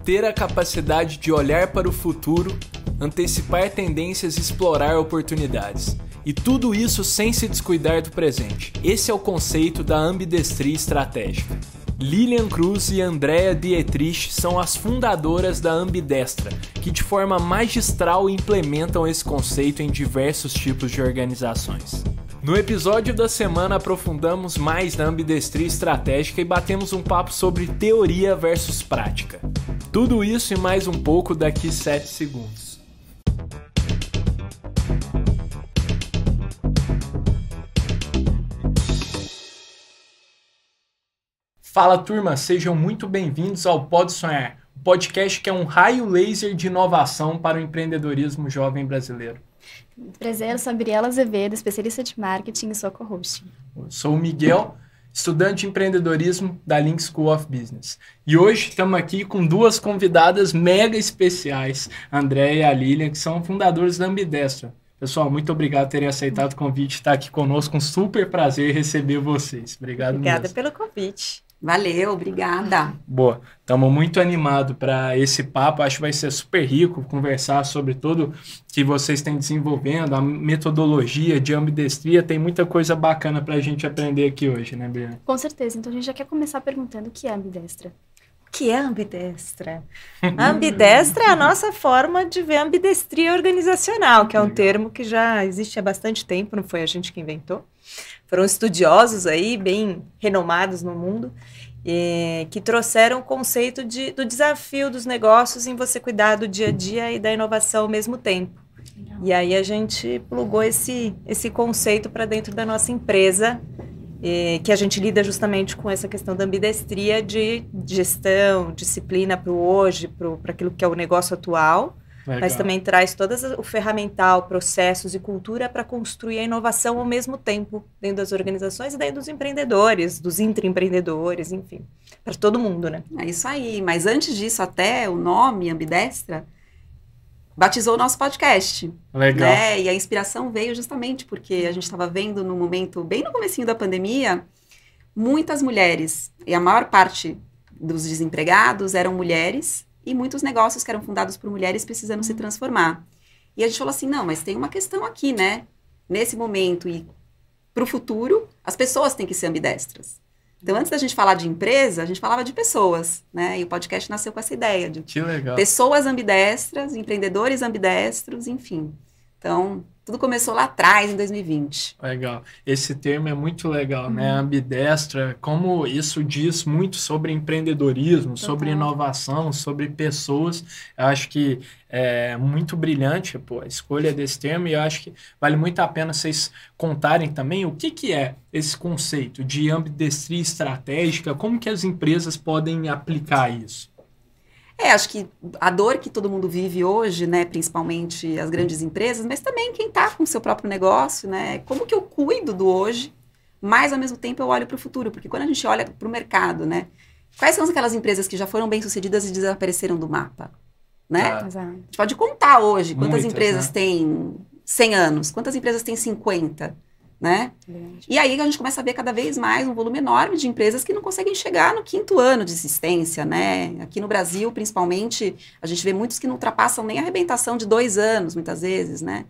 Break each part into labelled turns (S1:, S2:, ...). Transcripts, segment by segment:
S1: ter a capacidade de olhar para o futuro, antecipar tendências e explorar oportunidades. E tudo isso sem se descuidar do presente. Esse é o conceito da ambidestria estratégica. Lilian Cruz e Andrea Dietrich são as fundadoras da Ambidestra, que de forma magistral implementam esse conceito em diversos tipos de organizações. No episódio da semana aprofundamos mais na ambidestria estratégica e batemos um papo sobre teoria versus prática. Tudo isso e mais um pouco daqui 7 segundos. Fala turma, sejam muito bem-vindos ao Pode Sonhar, o podcast que é um raio laser de inovação para o empreendedorismo jovem brasileiro.
S2: Prazer, eu sou a Briela Azevedo, especialista de marketing e sou co-host.
S1: Eu sou o Miguel, estudante de empreendedorismo da Link School of Business. E hoje estamos aqui com duas convidadas mega especiais, a Andrea e a Lilian, que são fundadoras da Ambidestra. Pessoal, muito obrigado por terem aceitado o convite, estar aqui conosco, um super prazer receber vocês.
S3: Obrigada
S1: mesmo.
S3: pelo convite.
S4: Valeu, obrigada.
S1: Boa, estamos muito animados para esse papo, acho que vai ser super rico conversar sobre tudo que vocês têm desenvolvendo, a metodologia de ambidestria, tem muita coisa bacana para a gente aprender aqui hoje, né, Briana?
S2: Com certeza, então a gente já quer começar perguntando o que é ambidestra.
S3: O que é ambidestra? A ambidestra é a nossa forma de ver a ambidestria organizacional, que é um termo que já existe há bastante tempo, não foi a gente que inventou. Foram estudiosos aí, bem renomados no mundo, que trouxeram o conceito do desafio dos negócios em você cuidar do dia a dia e da inovação ao mesmo tempo. Legal. E aí a gente plugou esse conceito para dentro da nossa empresa, que a gente lida justamente com essa questão da ambidestria de gestão, disciplina para o hoje, para aquilo que é o negócio atual. Legal. Mas também traz todo o ferramental, processos e cultura para construir a inovação ao mesmo tempo dentro das organizações e dentro dos empreendedores, dos intraempreendedores, enfim, para todo mundo, né?
S4: É isso aí, mas antes disso até o nome Ambidestra batizou o nosso podcast.
S1: Legal.
S4: Né? E a inspiração veio justamente porque a gente estava vendo no momento, bem no comecinho da pandemia, muitas mulheres, e a maior parte dos desempregados eram mulheres, e muitos negócios que eram fundados por mulheres precisando se transformar. E a gente falou assim, não, mas tem uma questão aqui, né? Nesse momento e para o futuro, as pessoas têm que ser ambidestras. Então, antes da gente falar de empresa, a gente falava de pessoas, né? E o podcast nasceu com essa ideia de
S1: que legal.
S4: Pessoas ambidestras, empreendedores ambidestros, enfim. Então, tudo começou lá atrás, em 2020.
S1: Legal. Esse termo é muito legal, né? Ambidestra, como isso diz muito sobre empreendedorismo, sobre inovação, sobre pessoas. Eu acho que é muito brilhante, pô, a escolha desse termo, e eu acho que vale muito a pena vocês contarem também o que é esse conceito de ambidestria estratégica, como que as empresas podem aplicar isso.
S4: Acho que a dor que todo mundo vive hoje, né, principalmente as grandes empresas, mas também quem está com o seu próprio negócio, né, como que eu cuido do hoje, mas ao mesmo tempo eu olho para o futuro, porque quando a gente olha para o mercado, né, quais são aquelas empresas que já foram bem-sucedidas e desapareceram do mapa, né? A gente pode contar hoje quantas empresas têm 100 anos, quantas empresas têm 50, né? E aí a gente começa a ver cada vez mais um volume enorme de empresas que não conseguem chegar no 5º ano de existência, né? Aqui no Brasil, principalmente, a gente vê muitos que não ultrapassam nem a arrebentação de 2 anos, muitas vezes, né?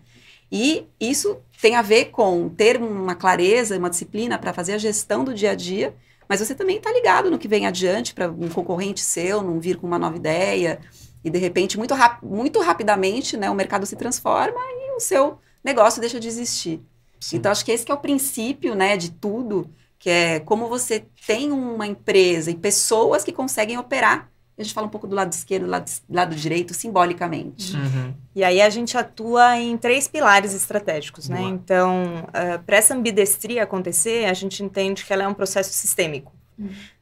S4: E isso tem a ver com ter uma clareza e uma disciplina para fazer a gestão do dia a dia, mas você também está ligado no que vem adiante para um concorrente seu não vir com uma nova ideia e, de repente, muito rapidamente, né, o mercado se transforma e o seu negócio deixa de existir. Sim. Então, acho que esse que é o princípio, né, de tudo, que é como você tem uma empresa e pessoas que conseguem operar. A gente fala um pouco do lado esquerdo, do lado direito, simbolicamente.
S3: E aí a gente atua em 3 pilares estratégicos, né? Então, para essa ambidestria acontecer, a gente entende que ela é um processo sistêmico.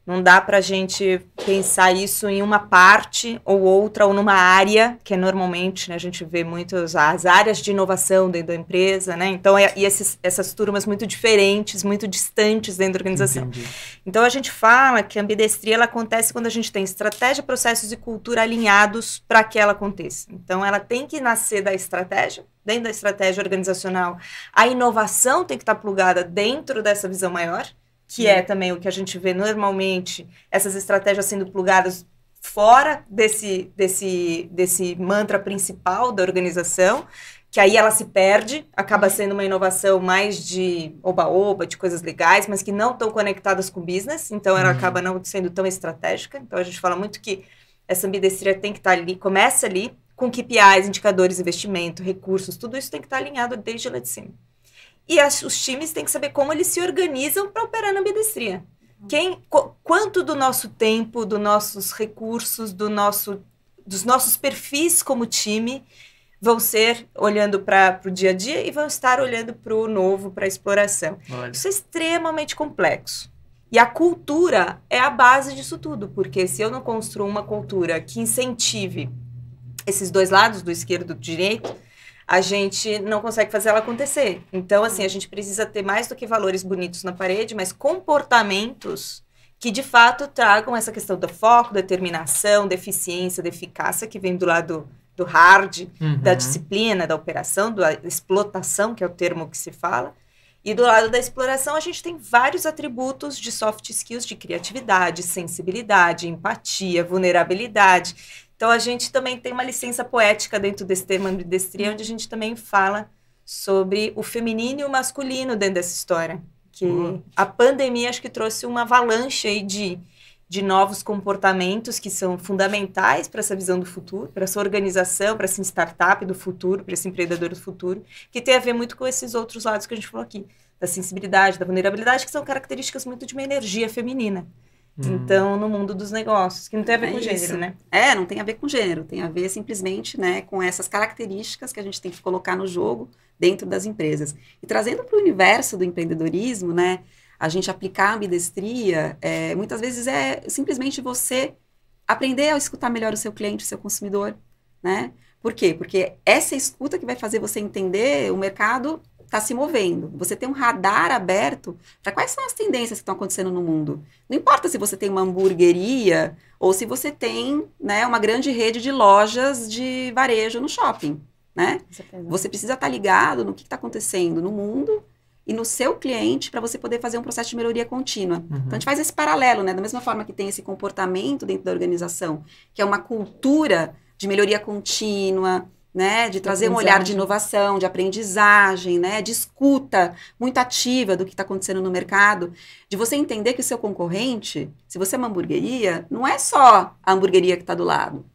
S3: Não dá para a gente pensar isso em uma parte ou outra, ou numa área, que é normalmente, né, a gente vê muitas as áreas de inovação dentro da empresa, né? Então, essas turmas muito diferentes, muito distantes dentro da organização. Entendi. Então, a gente fala que a ambidestria ela acontece quando a gente tem estratégia, processos e cultura alinhados para que ela aconteça. Então, ela tem que nascer da estratégia, dentro da estratégia organizacional. A inovação tem que estar plugada dentro dessa visão maior, que é também o que a gente vê normalmente, essas estratégias sendo plugadas fora desse mantra principal da organização, que aí ela se perde, acaba sendo uma inovação mais de oba-oba, de coisas legais, mas que não estão conectadas com o business, então ela acaba não sendo tão estratégica. Então a gente fala muito que essa ambidestria tem que estar ali, começa ali com KPIs, indicadores, investimento, recursos, tudo isso tem que estar alinhado desde lá de cima. E os times têm que saber como eles se organizam para operar na ambidestria. Quanto do nosso tempo, dos nossos recursos, dos nossos perfis como time vão ser olhando para o dia a dia e vão estar olhando para o novo, para a exploração.
S1: Olha.
S3: Isso é extremamente complexo. E a cultura é a base disso tudo, porque se eu não construo uma cultura que incentive esses dois lados, do esquerdo e do direito, a gente não consegue fazer ela acontecer. Então, assim, a gente precisa ter mais do que valores bonitos na parede, mas comportamentos que, de fato, tragam essa questão do foco, determinação, da eficiência, da eficácia, que vem do lado do hard, da disciplina, da operação, da explotação, que é o termo que se fala. E do lado da exploração, a gente tem vários atributos de soft skills, de criatividade, sensibilidade, empatia, vulnerabilidade. Então, a gente também tem uma licença poética dentro desse tema ambidestria, onde a gente também fala sobre o feminino e o masculino dentro dessa história. Que a pandemia, acho que trouxe uma avalanche aí de novos comportamentos que são fundamentais para essa visão do futuro, para essa organização, para essa startup do futuro, para esse empreendedor do futuro, que tem a ver muito com esses outros lados que a gente falou aqui, da sensibilidade, da vulnerabilidade, que são características muito de uma energia feminina. Então, no mundo dos negócios, que não tem a ver com gênero, né?
S4: Não tem a ver com gênero, tem a ver simplesmente, né, com essas características que a gente tem que colocar no jogo dentro das empresas. E trazendo para o universo do empreendedorismo, né, a gente aplicar a ambidestria, muitas vezes é simplesmente você aprender a escutar melhor o seu cliente, o seu consumidor, né? Por quê? Porque essa escuta que vai fazer você entender o mercado está se movendo. Você tem um radar aberto para quais são as tendências que estão acontecendo no mundo. Não importa se você tem uma hamburgueria ou se você tem, né, uma grande rede de lojas de varejo no shopping, né? Você precisa estar ligado no que está acontecendo no mundo e no seu cliente para você poder fazer um processo de melhoria contínua. Então, a gente faz esse paralelo, né? Da mesma forma que tem esse comportamento dentro da organização, que é uma cultura de melhoria contínua, né, de trazer um olhar de inovação, de aprendizagem, né, de escuta muito ativa do que está acontecendo no mercado, de você entender que o seu concorrente, se você é uma hamburgueria, não é só a hamburgueria que está do lado.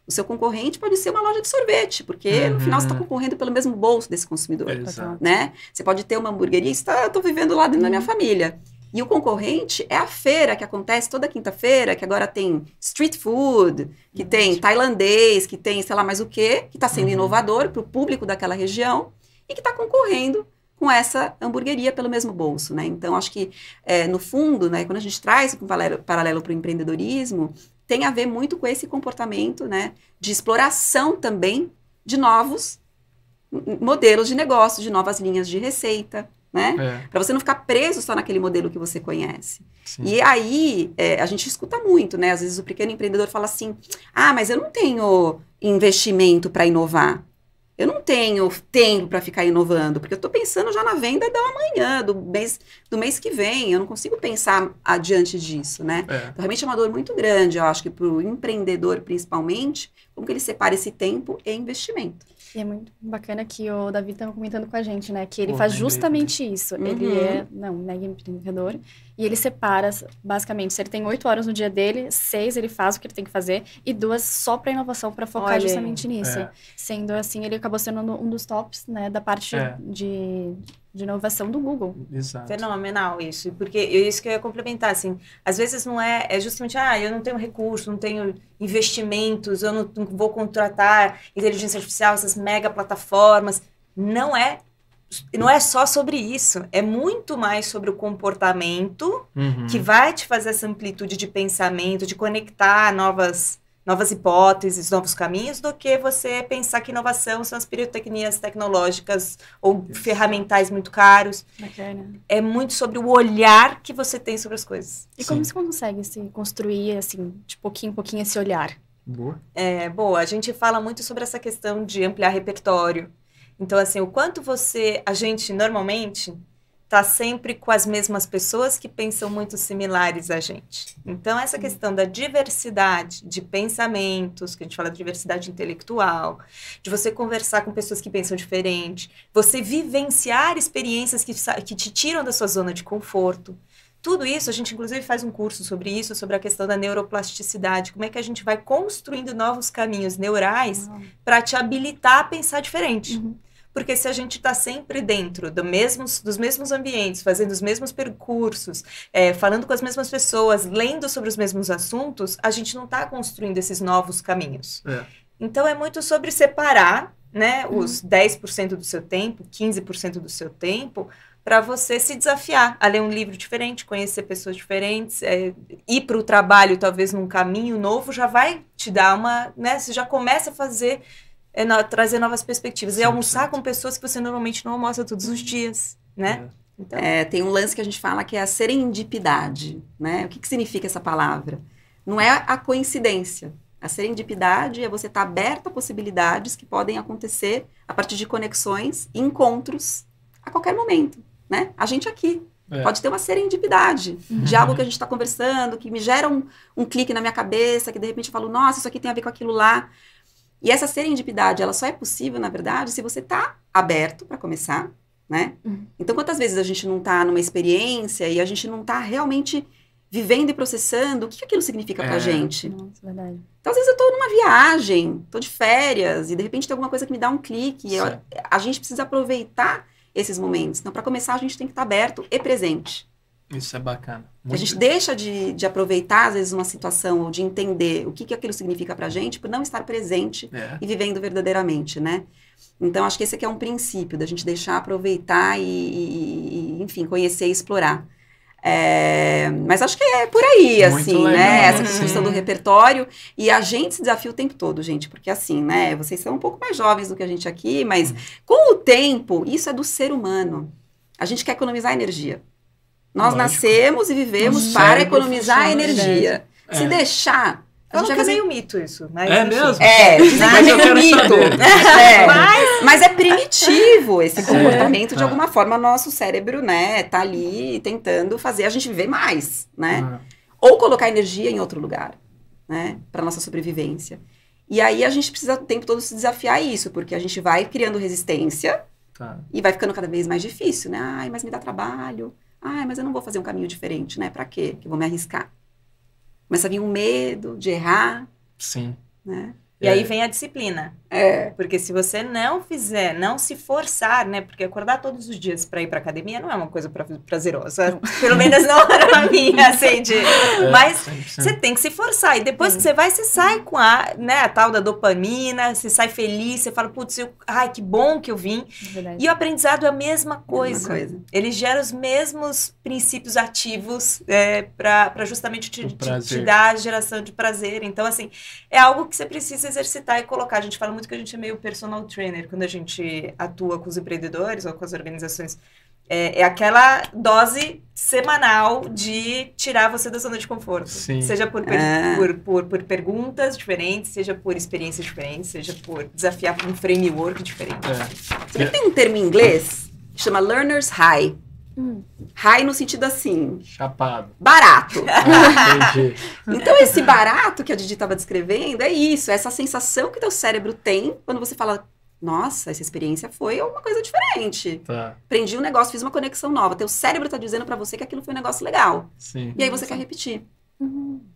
S4: O seu concorrente pode ser uma loja de sorvete, porque no final você está concorrendo pelo mesmo bolso desse consumidor, né? Você pode ter uma hamburgueria e eu estou vivendo lá dentro da minha família. E o concorrente é a feira que acontece toda quinta-feira, que agora tem street food, que tem tailandês, que tem sei lá mais o quê, que está sendo inovador para o público daquela região e que está concorrendo com essa hamburgueria pelo mesmo bolso, né? Então, acho que, no fundo, né, quando a gente traz um paralelo para o empreendedorismo, tem a ver muito com esse comportamento, né, de exploração também de novos modelos de negócio, de novas linhas de receita, né? Para você não ficar preso só naquele modelo que você conhece. Sim. E aí, a gente escuta muito, né? Às vezes o pequeno empreendedor fala assim, mas eu não tenho investimento para inovar. Eu não tenho tempo para ficar inovando, porque eu estou pensando já na venda do amanhã, do mês que vem. Eu não consigo pensar adiante disso, né? Então, realmente é uma dor muito grande, eu acho que para o empreendedor, principalmente, como que ele separa esse tempo e investimento.
S2: E é muito bacana que o Davi estava comentando com a gente, né? Que ele faz justamente isso. Ele é um mega empreendedor e ele separa, basicamente, se ele tem 8 horas no dia dele, 6 ele faz o que ele tem que fazer e 2 só para inovação, para focar justamente nisso. Sendo assim, ele acabou sendo um dos tops, né? Da parte de inovação do Google.
S1: Exato.
S3: Fenomenal isso, porque isso que eu ia complementar, assim, às vezes não é justamente, eu não tenho recurso, não tenho investimentos, eu não vou contratar inteligência artificial, essas mega plataformas, não é só sobre isso, é muito mais sobre o comportamento que vai te fazer essa amplitude de pensamento, de conectar novas hipóteses, novos caminhos, do que você pensar que inovação são as pirotecnias tecnológicas ou ferramentais muito caros.
S2: Bacana.
S3: É muito sobre o olhar que você tem sobre as coisas.
S2: E como você consegue construir, assim, de pouquinho em pouquinho esse olhar?
S3: Boa. A gente fala muito sobre essa questão de ampliar repertório. Então, assim, o quanto a gente, normalmente, tá sempre com as mesmas pessoas que pensam muito similares a gente. Então, essa questão da diversidade de pensamentos, que a gente fala de diversidade intelectual, de você conversar com pessoas que pensam diferente, você vivenciar experiências que te tiram da sua zona de conforto. Tudo isso, a gente inclusive faz um curso sobre isso, sobre a questão da neuroplasticidade, como é que a gente vai construindo novos caminhos neurais para te habilitar a pensar diferente. Porque se a gente está sempre dentro dos mesmos ambientes, fazendo os mesmos percursos, falando com as mesmas pessoas, lendo sobre os mesmos assuntos, a gente não está construindo esses novos caminhos. Então, é muito sobre separar, né, os 10% do seu tempo, 15% do seu tempo, para você se desafiar a ler um livro diferente, conhecer pessoas diferentes, ir para o trabalho, talvez num caminho novo, já vai te dar uma... né, você já começa a fazer... trazer novas perspectivas. Sim, e almoçar com pessoas que você normalmente não almoça todos os dias, né? Então...
S4: tem um lance que a gente fala que é a serendipidade, né? O que significa essa palavra? Não é a coincidência. A serendipidade é você estar aberto a possibilidades que podem acontecer a partir de conexões e encontros a qualquer momento, né? A gente aqui pode ter uma serendipidade de algo que a gente está conversando, que me gera um clique na minha cabeça, que de repente eu falo, nossa, isso aqui tem a ver com aquilo lá. E essa serendipidade, ela só é possível, na verdade, se você está aberto para começar, né? Então, quantas vezes a gente não está numa experiência e a gente não está realmente vivendo e processando o que aquilo significa pra gente?
S2: Nossa, verdade.
S4: Então, às vezes eu estou numa viagem, estou de férias, e de repente tem alguma coisa que me dá um clique. A gente precisa aproveitar esses momentos. Então, para começar, a gente tem que estar aberto e presente.
S1: Isso é bacana.
S4: A gente deixa de aproveitar, às vezes, uma situação ou de entender o que aquilo significa pra gente por não estar presente e vivendo verdadeiramente, né? Então, acho que esse aqui é um princípio da gente deixar aproveitar e enfim, conhecer e explorar. Mas acho que é por aí, muito assim, legal, né? Essa construção do repertório. E a gente se desafia o tempo todo, gente. Porque assim, né? Vocês são um pouco mais jovens do que a gente aqui, mas com o tempo, isso é do ser humano. A gente quer economizar energia. Nós nascemos e vivemos para economizar energia. Se deixar...
S3: Falam que é meio mito isso. Mas
S1: mesmo?
S4: Dizem que é meio mito. Mas é primitivo esse comportamento. De alguma forma, nosso cérebro, né, tá ali tentando fazer a gente viver mais, né? Ou colocar energia em outro lugar, né? Para nossa sobrevivência. E aí a gente precisa o tempo todo se desafiar isso, porque a gente vai criando resistência e vai ficando cada vez mais difícil, né? Ai, mas me dá trabalho. Ai, mas eu não vou fazer um caminho diferente, né? Pra quê? Que eu vou me arriscar. Começa a vir um medo de errar.
S1: Sim.
S4: Né?
S3: E aí vem a disciplina. Porque se você não fizer, não se forçar, né? Porque acordar todos os dias para ir para academia não é uma coisa prazerosa. Pelo menos não para mim, assim, mas você tem que se forçar. E depois que você vai, você sai com a tal da dopamina, você sai feliz, você fala, putz, ai, que bom que eu vim. Verdade. E o aprendizado é a mesma coisa. Ele gera os mesmos princípios ativos para justamente te dar a geração de prazer. Então, assim, é algo que você precisa exercitar e colocar. A gente fala muito que a gente é meio personal trainer quando a gente atua com os empreendedores ou com as organizações. É aquela dose semanal de tirar você da zona de conforto. Sim. Seja por perguntas diferentes, seja por experiências diferentes, seja por desafiar um framework diferente.
S4: Você tem um termo em inglês que chama learner's high. High no sentido assim...
S1: Chapado.
S4: Barato. Entendi. Então, esse barato que a Didi estava descrevendo é isso, é essa sensação que teu cérebro tem quando você fala, nossa, essa experiência foi uma coisa diferente. Aprendi um negócio, fiz uma conexão nova. Teu cérebro está dizendo para você que aquilo foi um negócio legal.
S1: Sim.
S4: E aí você quer repetir.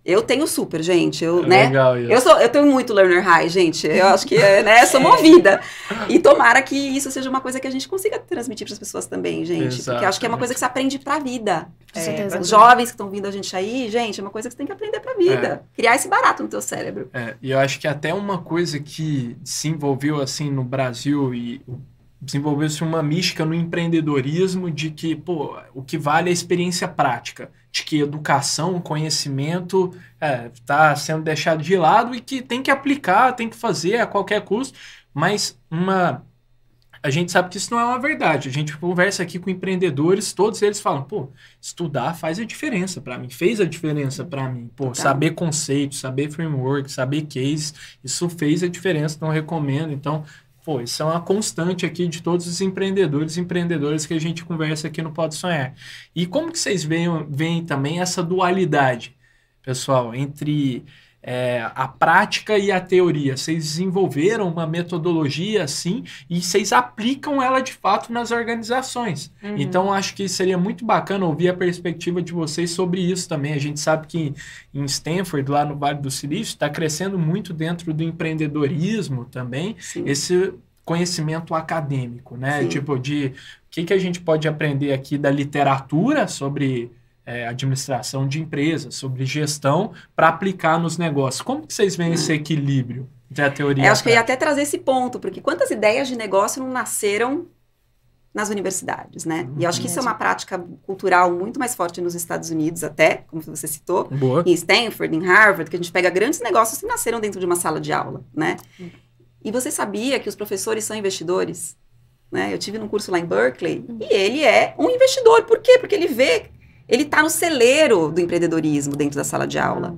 S4: Eu tenho super, gente.
S1: Legal isso.
S4: Eu tenho muito learner high, gente. Eu acho que sou movida. E tomara que isso seja uma coisa que a gente consiga transmitir para as pessoas também, gente. Exatamente. Porque acho que é uma coisa que você aprende pra vida. Os jovens que estão vindo a gente aí, gente, é uma coisa que você tem que aprender pra vida. Criar esse barato no teu cérebro.
S1: E eu acho que até uma coisa que se envolveu assim no Brasil e desenvolveu-se uma mística no empreendedorismo de que, pô, o que vale é a experiência prática, de que educação, conhecimento está sendo deixado de lado e que tem que aplicar, tem que fazer a qualquer custo, mas a gente sabe que isso não é uma verdade. A gente conversa aqui com empreendedores, todos eles falam, pô, estudar faz a diferença para mim, fez a diferença para mim. Pô, saber conceitos, saber framework, saber case, isso fez a diferença, então eu recomendo. Então, Pô, isso é uma constante aqui de todos os empreendedores e empreendedoras que a gente conversa aqui no Pode Sonhar. E como que vocês veem também essa dualidade, pessoal, entre a prática e a teoria? Vocês desenvolveram uma metodologia assim e vocês aplicam ela de fato nas organizações.
S3: Uhum.
S1: Então, acho que seria muito bacana ouvir a perspectiva de vocês sobre isso também. A gente sabe que em Stanford, lá no Vale do Silício, está crescendo muito dentro do empreendedorismo também,
S4: Sim.
S1: esse conhecimento acadêmico, né?
S4: Sim.
S1: Tipo, de o que a gente pode aprender aqui da literatura sobre administração de empresas, sobre gestão, para aplicar nos negócios. Como que vocês veem esse equilíbrio entre a teoria e a
S4: acho que eu ia
S1: prática?
S4: até trazer esse ponto, porque quantas ideias de negócio não nasceram nas universidades, né? E eu acho que isso é uma prática cultural muito mais forte nos Estados Unidos até, como você citou,
S1: Boa.
S4: em Stanford, em Harvard, que a gente pega grandes negócios que nasceram dentro de uma sala de aula, né? E você sabia que os professores são investidores? Né? Eu tive num curso lá em Berkeley, e ele é um investidor. Por quê? Porque ele está no celeiro do empreendedorismo dentro da sala de aula,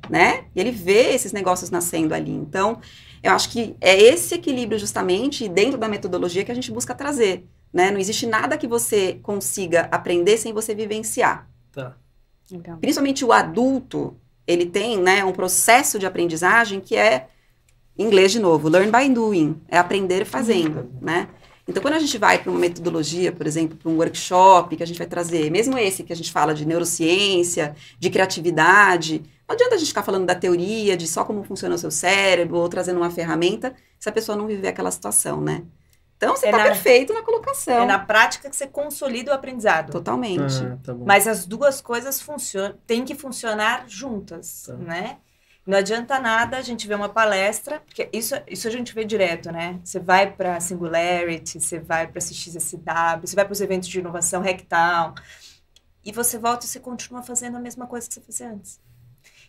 S4: né? E ele vê esses negócios nascendo ali. Então, eu acho que é esse equilíbrio justamente dentro da metodologia que a gente busca trazer, né? Não existe nada que você consiga aprender sem você vivenciar.
S1: Tá.
S2: Legal.
S4: Principalmente o adulto, ele tem, né, um processo de aprendizagem que é, em inglês de novo, learn by doing, é aprender fazendo, né? Então, quando a gente vai para uma metodologia, por exemplo, para um workshop que a gente vai trazer, mesmo esse que a gente fala de neurociência, de criatividade, não adianta a gente ficar falando da teoria, de só como funciona o seu cérebro, ou trazendo uma ferramenta, se a pessoa não viver aquela situação, né? Então, você está perfeito na colocação.
S3: É na prática que você consolida o aprendizado.
S4: Totalmente.
S1: Tá bom.
S3: Mas as duas coisas têm que funcionar juntas, né? Não adianta nada a gente ver uma palestra, porque isso a gente vê direto, né? Você vai para a Singularity, você vai para a CXSW, você vai para os eventos de inovação, Hacktown, e você volta e você continua fazendo a mesma coisa que você fazia antes.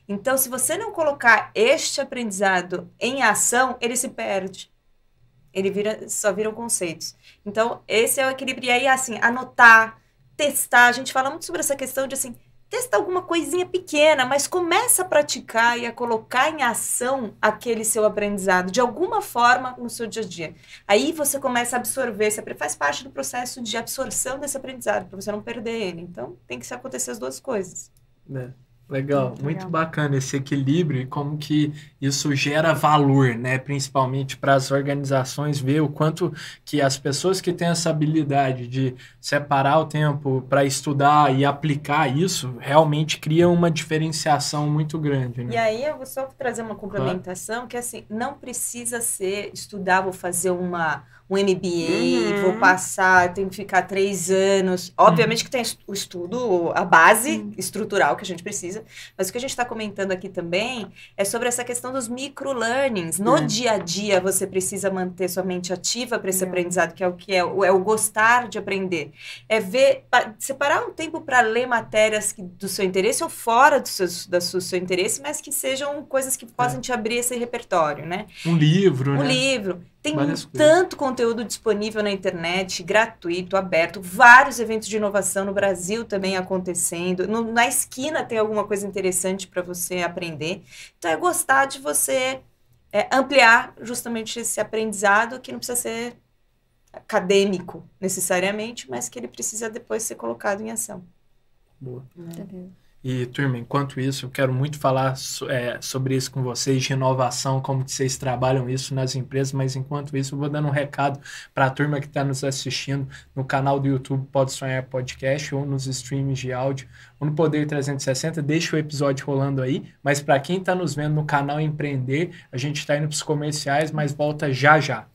S3: Então, se você não colocar este aprendizado em ação, ele se perde. Ele só viram conceitos. Então, esse é o equilíbrio. E aí, assim, anotar, testar. A gente fala muito sobre essa questão de, assim, testa alguma coisinha pequena, mas começa a praticar e a colocar em ação aquele seu aprendizado, de alguma forma, no seu dia a dia. Aí você começa a absorver, você faz parte do processo de absorção desse aprendizado, para você não perder ele. Então, tem que acontecer as duas coisas.
S1: Legal, muito bacana esse equilíbrio e como que isso gera valor, né? Principalmente para as organizações, ver o quanto que as pessoas que têm essa habilidade de separar o tempo para estudar e aplicar isso, realmente criam uma diferenciação muito grande, né?
S3: E aí eu vou só trazer uma complementação, que assim, não precisa estudar, vou fazer um MBA, vou passar, tenho que ficar 3 anos. Obviamente que tem o estudo, a base estrutural que a gente precisa, mas o que a gente está comentando aqui também é sobre essa questão dos micro-learnings. No dia a dia, você precisa manter sua mente ativa para esse aprendizado, que é o gostar de aprender. É separar um tempo para ler matérias do seu interesse ou fora do seu interesse, mas que sejam coisas que possam te abrir esse repertório, né?
S1: Um livro, né?
S3: Um livro. Tem
S1: Várias
S3: tanto conteúdo disponível na internet, gratuito, aberto, vários eventos de inovação no Brasil também acontecendo. Na esquina tem alguma coisa interessante para você aprender. Então, é gostar de você ampliar justamente esse aprendizado, que não precisa ser acadêmico necessariamente, mas que ele precisa depois ser colocado em ação.
S1: Boa.
S2: Entendeu?
S1: E, turma, enquanto isso, eu quero muito falar sobre isso com vocês, de inovação, como que vocês trabalham isso nas empresas, mas enquanto isso eu vou dando um recado para a turma que está nos assistindo no canal do YouTube Pode Sonhar Podcast, ou nos streams de áudio, ou no Poder 360, deixa o episódio rolando aí, mas para quem está nos vendo no canal Empreender, a gente está indo para os comerciais, mas volta já já.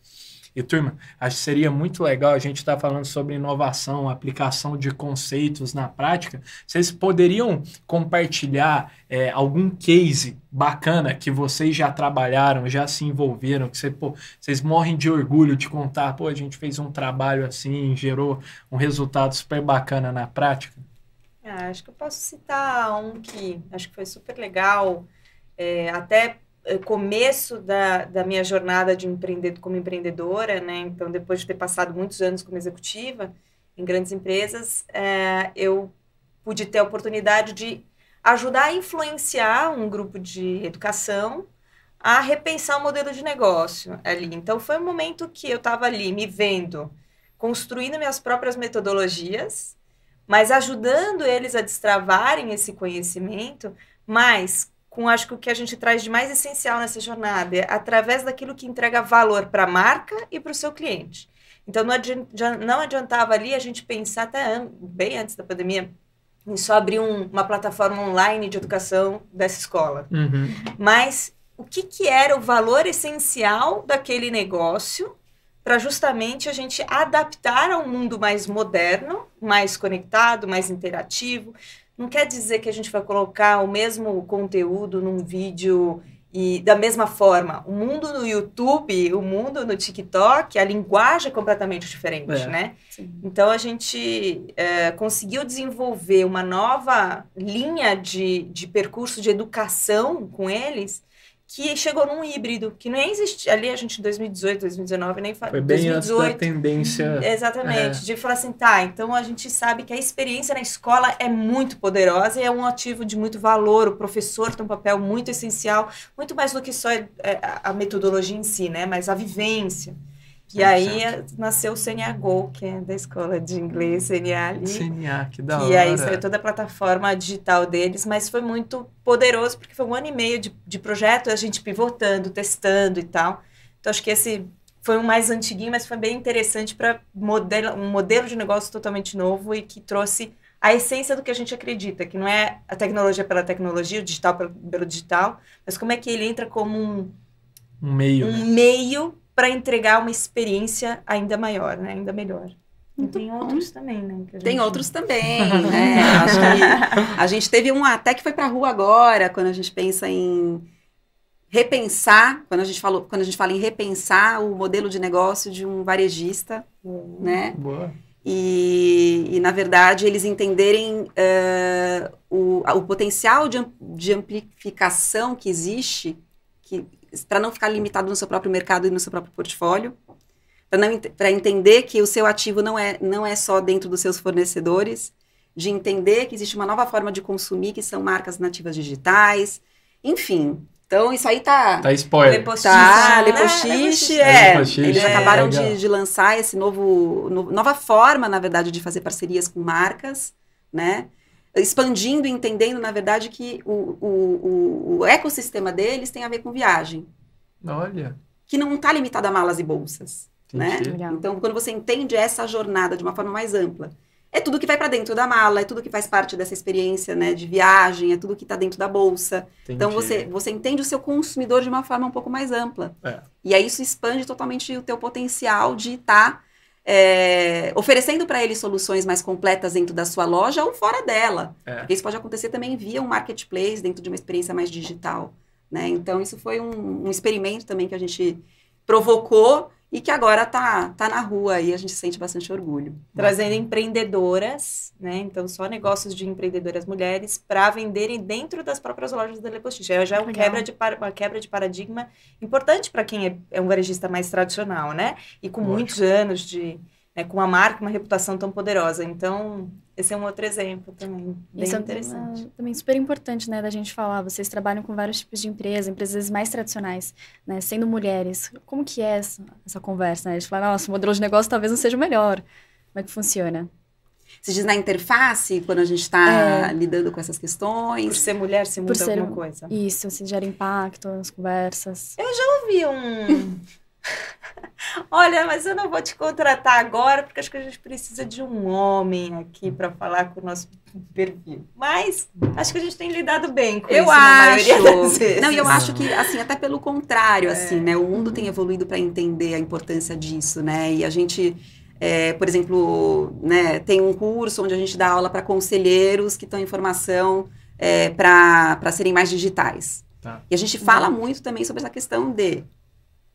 S1: E, turma, acho que seria muito legal a gente estar falando sobre inovação, aplicação de conceitos na prática. Vocês poderiam compartilhar algum case bacana que vocês já trabalharam, já se envolveram, que vocês morrem de orgulho de contar, a gente fez um trabalho assim, gerou um resultado super bacana na prática?
S3: Acho que eu posso citar um que acho que foi super legal, até começo da minha jornada como empreendedora, né? Então, depois de ter passado muitos anos como executiva em grandes empresas, eu pude ter a oportunidade de ajudar a influenciar um grupo de educação a repensar o modelo de negócio ali. Então, foi um momento que eu estava ali me vendo, construindo minhas próprias metodologias, mas ajudando eles a destravarem esse conhecimento, mas com, acho que o que a gente traz de mais essencial nessa jornada é através daquilo que entrega valor para a marca e para o seu cliente. Então, não adiantava ali a gente pensar, até bem antes da pandemia, em só abrir uma plataforma online de educação dessa escola. Mas o que era o valor essencial daquele negócio para justamente a gente adaptar a um mundo mais moderno, mais conectado, mais interativo. Não quer dizer que a gente vai colocar o mesmo conteúdo num vídeo e da mesma forma. O mundo no YouTube, o mundo no TikTok, a linguagem é completamente diferente, né? Sim. Então, a gente conseguiu desenvolver uma nova linha de percurso de educação com eles, que chegou num híbrido, que nem existia. Ali a gente, em 2018, 2019, nem falou.
S1: Foi bem 2018, antes da tendência.
S3: Exatamente. De falar assim, então a gente sabe que a experiência na escola é muito poderosa e é um ativo de muito valor. O professor tem um papel muito essencial, muito mais do que só a metodologia em si, né? Mas a vivência. E aí nasceu o CNA Go, que é da escola de inglês, CNA ali.
S1: CNA, que da hora.
S3: E aí saiu toda a plataforma digital deles, mas foi muito poderoso, porque foi 1 ano e meio de projeto, a gente pivotando, testando e tal. Então, acho que esse foi um mais antiguinho, mas foi bem interessante para um modelo de negócio totalmente novo e que trouxe a essência do que a gente acredita, que não é a tecnologia pela tecnologia, o digital pelo digital, mas como é que ele entra como um meio para entregar uma experiência ainda maior, né? Ainda melhor. E tem outros também, né?
S4: Tem outros também, né? Acho que a gente teve um até que foi para a rua agora, quando a gente pensa em repensar, quando a gente fala em repensar o modelo de negócio de um varejista, né?
S1: Boa.
S4: E, na verdade, eles entenderem o potencial de amplificação que existe, para não ficar limitado no seu próprio mercado e no seu próprio portfólio, para entender que o seu ativo não é só dentro dos seus fornecedores, de entender que existe uma nova forma de consumir, que são marcas nativas digitais, enfim. Então, isso aí tá
S1: spoiler.
S4: Lepostiche, eles acabaram de lançar esse nova forma, na verdade, de fazer parcerias com marcas, né? Expandindo e entendendo, na verdade, que o ecossistema deles tem a ver com viagem.
S1: Olha.
S4: Que não está limitado a malas e bolsas, né? Então, quando você entende essa jornada de uma forma mais ampla, é tudo que vai para dentro da mala, é tudo que faz parte dessa experiência, né, de viagem, é tudo que está dentro da bolsa. Entendi. Então, você entende o seu consumidor de uma forma um pouco mais ampla. E aí isso expande totalmente o teu potencial de estar oferecendo para ele soluções mais completas dentro da sua loja ou fora dela. Porque isso pode acontecer também via um marketplace, dentro de uma experiência mais digital, né? Então, isso foi um experimento também que a gente provocou e que agora tá na rua e a gente sente bastante orgulho.
S3: Trazendo empreendedoras, né? Então, só negócios de empreendedoras mulheres para venderem dentro das próprias lojas da Lepostiche. Já é uma quebra de paradigma importante para quem é um varejista mais tradicional, né? E com muitos anos com uma marca, uma reputação tão poderosa. Então, esse é um outro exemplo também, bem interessante.
S2: Também super importante, né, da gente falar. Vocês trabalham com vários tipos de empresas mais tradicionais, né, sendo mulheres. Como que é essa conversa, né? A gente fala, nossa, o modelo de negócio talvez não seja o melhor. Como é que funciona?
S4: Você diz na interface, quando a gente está lidando com essas questões?
S3: Por ser mulher, se muda alguma coisa.
S2: Isso, se gera impacto nas conversas.
S3: Eu já ouvi Olha, mas eu não vou te contratar agora, porque acho que a gente precisa de um homem aqui para falar com o nosso perfil. Mas acho que a gente tem lidado bem com isso, na maioria das vezes.
S4: Não, e eu acho que, assim, até pelo contrário, assim, né? O mundo tem evoluído para entender a importância disso, né? E a gente, por exemplo, né, tem um curso onde a gente dá aula para conselheiros que estão em formação para serem mais digitais. E a gente fala muito também sobre essa questão de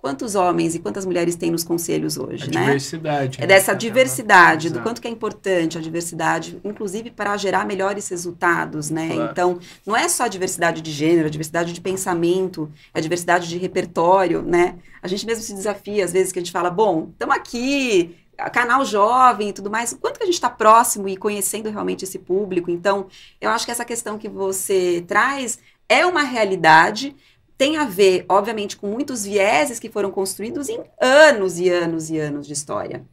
S4: quantos homens e quantas mulheres tem nos conselhos hoje, né?
S1: Diversidade.
S4: Dessa diversidade, do quanto que é importante a diversidade, inclusive para gerar melhores resultados, né? Claro. Então, não é só a diversidade de gênero, a diversidade de pensamento, a diversidade de repertório, né? A gente mesmo se desafia, às vezes, que a gente fala, bom, estamos aqui, canal jovem e tudo mais, o quanto que a gente está próximo e conhecendo realmente esse público. Então, eu acho que essa questão que você traz é uma realidade. tem a ver, obviamente, com muitos vieses que foram construídos em anos e anos e anos de história.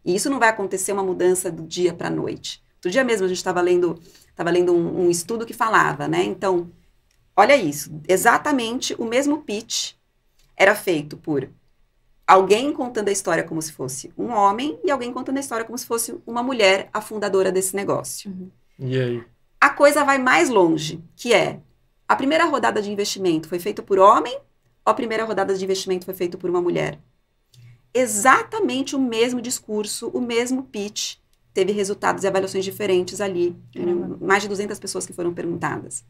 S4: E isso não vai acontecer uma mudança do dia para a noite. Outro dia mesmo a gente estava lendo um estudo que falava, né? Então, olha isso, exatamente o mesmo pitch era feito por alguém contando a história como se fosse um homem e alguém contando a história como se fosse uma mulher, a fundadora desse negócio.
S1: E aí?
S4: A coisa vai mais longe, que é, a primeira rodada de investimento foi feita por homem ou a primeira rodada de investimento foi feita por uma mulher? Exatamente o mesmo discurso, o mesmo pitch, teve resultados e avaliações diferentes ali, mais de 200 pessoas que foram perguntadas.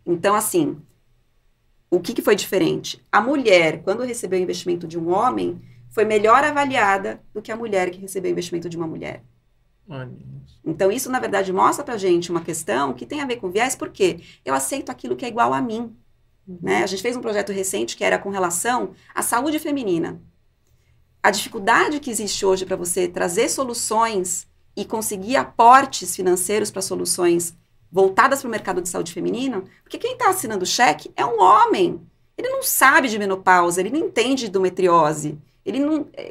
S4: Então, assim, o que foi diferente? A mulher, quando recebeu o investimento de um homem, foi melhor avaliada do que a mulher que recebeu o investimento de uma mulher. Então, isso, na verdade, mostra pra gente uma questão que tem a ver com viés, porque eu aceito aquilo que é igual a mim. Né? A gente fez um projeto recente que era com relação à saúde feminina. A dificuldade que existe hoje para você trazer soluções e conseguir aportes financeiros para soluções voltadas para o mercado de saúde feminino, porque quem está assinando o cheque é um homem. Ele não sabe de menopausa, ele não entende de endometriose.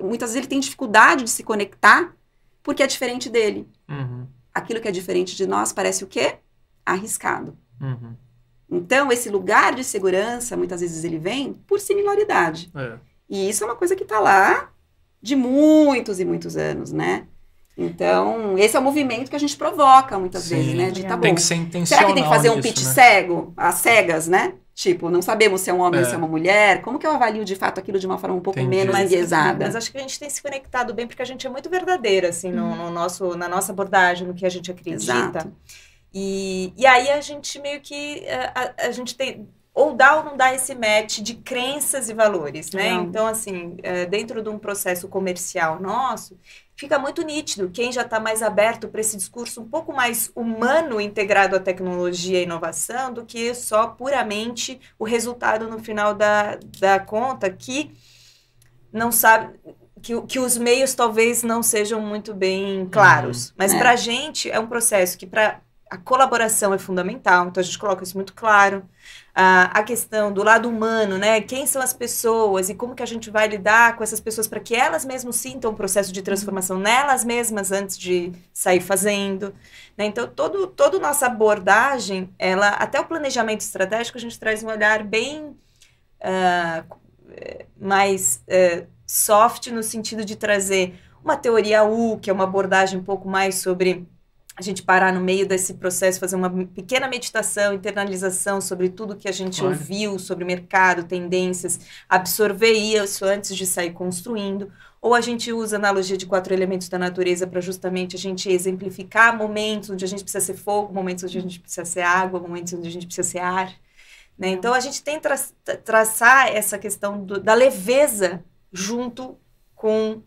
S4: Muitas vezes ele tem dificuldade de se conectar porque é diferente dele. Aquilo que é diferente de nós parece o quê? Arriscado. Então, esse lugar de segurança, muitas vezes ele vem por similaridade. E isso é uma coisa que está lá de muitos e muitos anos, né? Então, esse é o movimento que a gente provoca muitas vezes, né? De, tá bom,
S1: tem que ser intencional.
S4: Será que tem que fazer um
S1: nisso,
S4: pitch
S1: né?
S4: cego, às cegas, né? Tipo, não sabemos se é um homem ou se é uma mulher. Como que eu avalio, de fato, aquilo de uma forma um pouco menos enviesada?
S3: Mas acho que a gente tem se conectado bem, porque a gente é muito verdadeira, assim, na nossa abordagem, no que a gente acredita.
S4: Exato.
S3: E aí a gente meio que, a gente tem, ou dá ou não dá esse match de crenças e valores, né? Então, assim, dentro de um processo comercial nosso, fica muito nítido quem já está mais aberto para esse discurso um pouco mais humano integrado à tecnologia e inovação do que só puramente o resultado no final da conta, que não sabe, que os meios talvez não sejam muito bem claros. Mas para a gente é um processo que a colaboração é fundamental, então a gente coloca isso muito claro. A questão do lado humano, né? Quem são as pessoas e como que a gente vai lidar com essas pessoas para que elas mesmas sintam o processo de transformação nelas mesmas antes de sair fazendo. Né? Então, toda nossa abordagem, até o planejamento estratégico, a gente traz um olhar bem mais soft, no sentido de trazer uma teoria U, que é uma abordagem um pouco mais sobre a gente parar no meio desse processo, fazer uma pequena meditação, internalização sobre tudo que a gente ouviu, sobre mercado, tendências, absorver isso antes de sair construindo. Ou a gente usa a analogia de 4 elementos da natureza para justamente a gente exemplificar momentos onde a gente precisa ser fogo, momentos onde a gente precisa ser água, momentos onde a gente precisa ser ar. Né? Então, a gente tem traçar essa questão da leveza junto com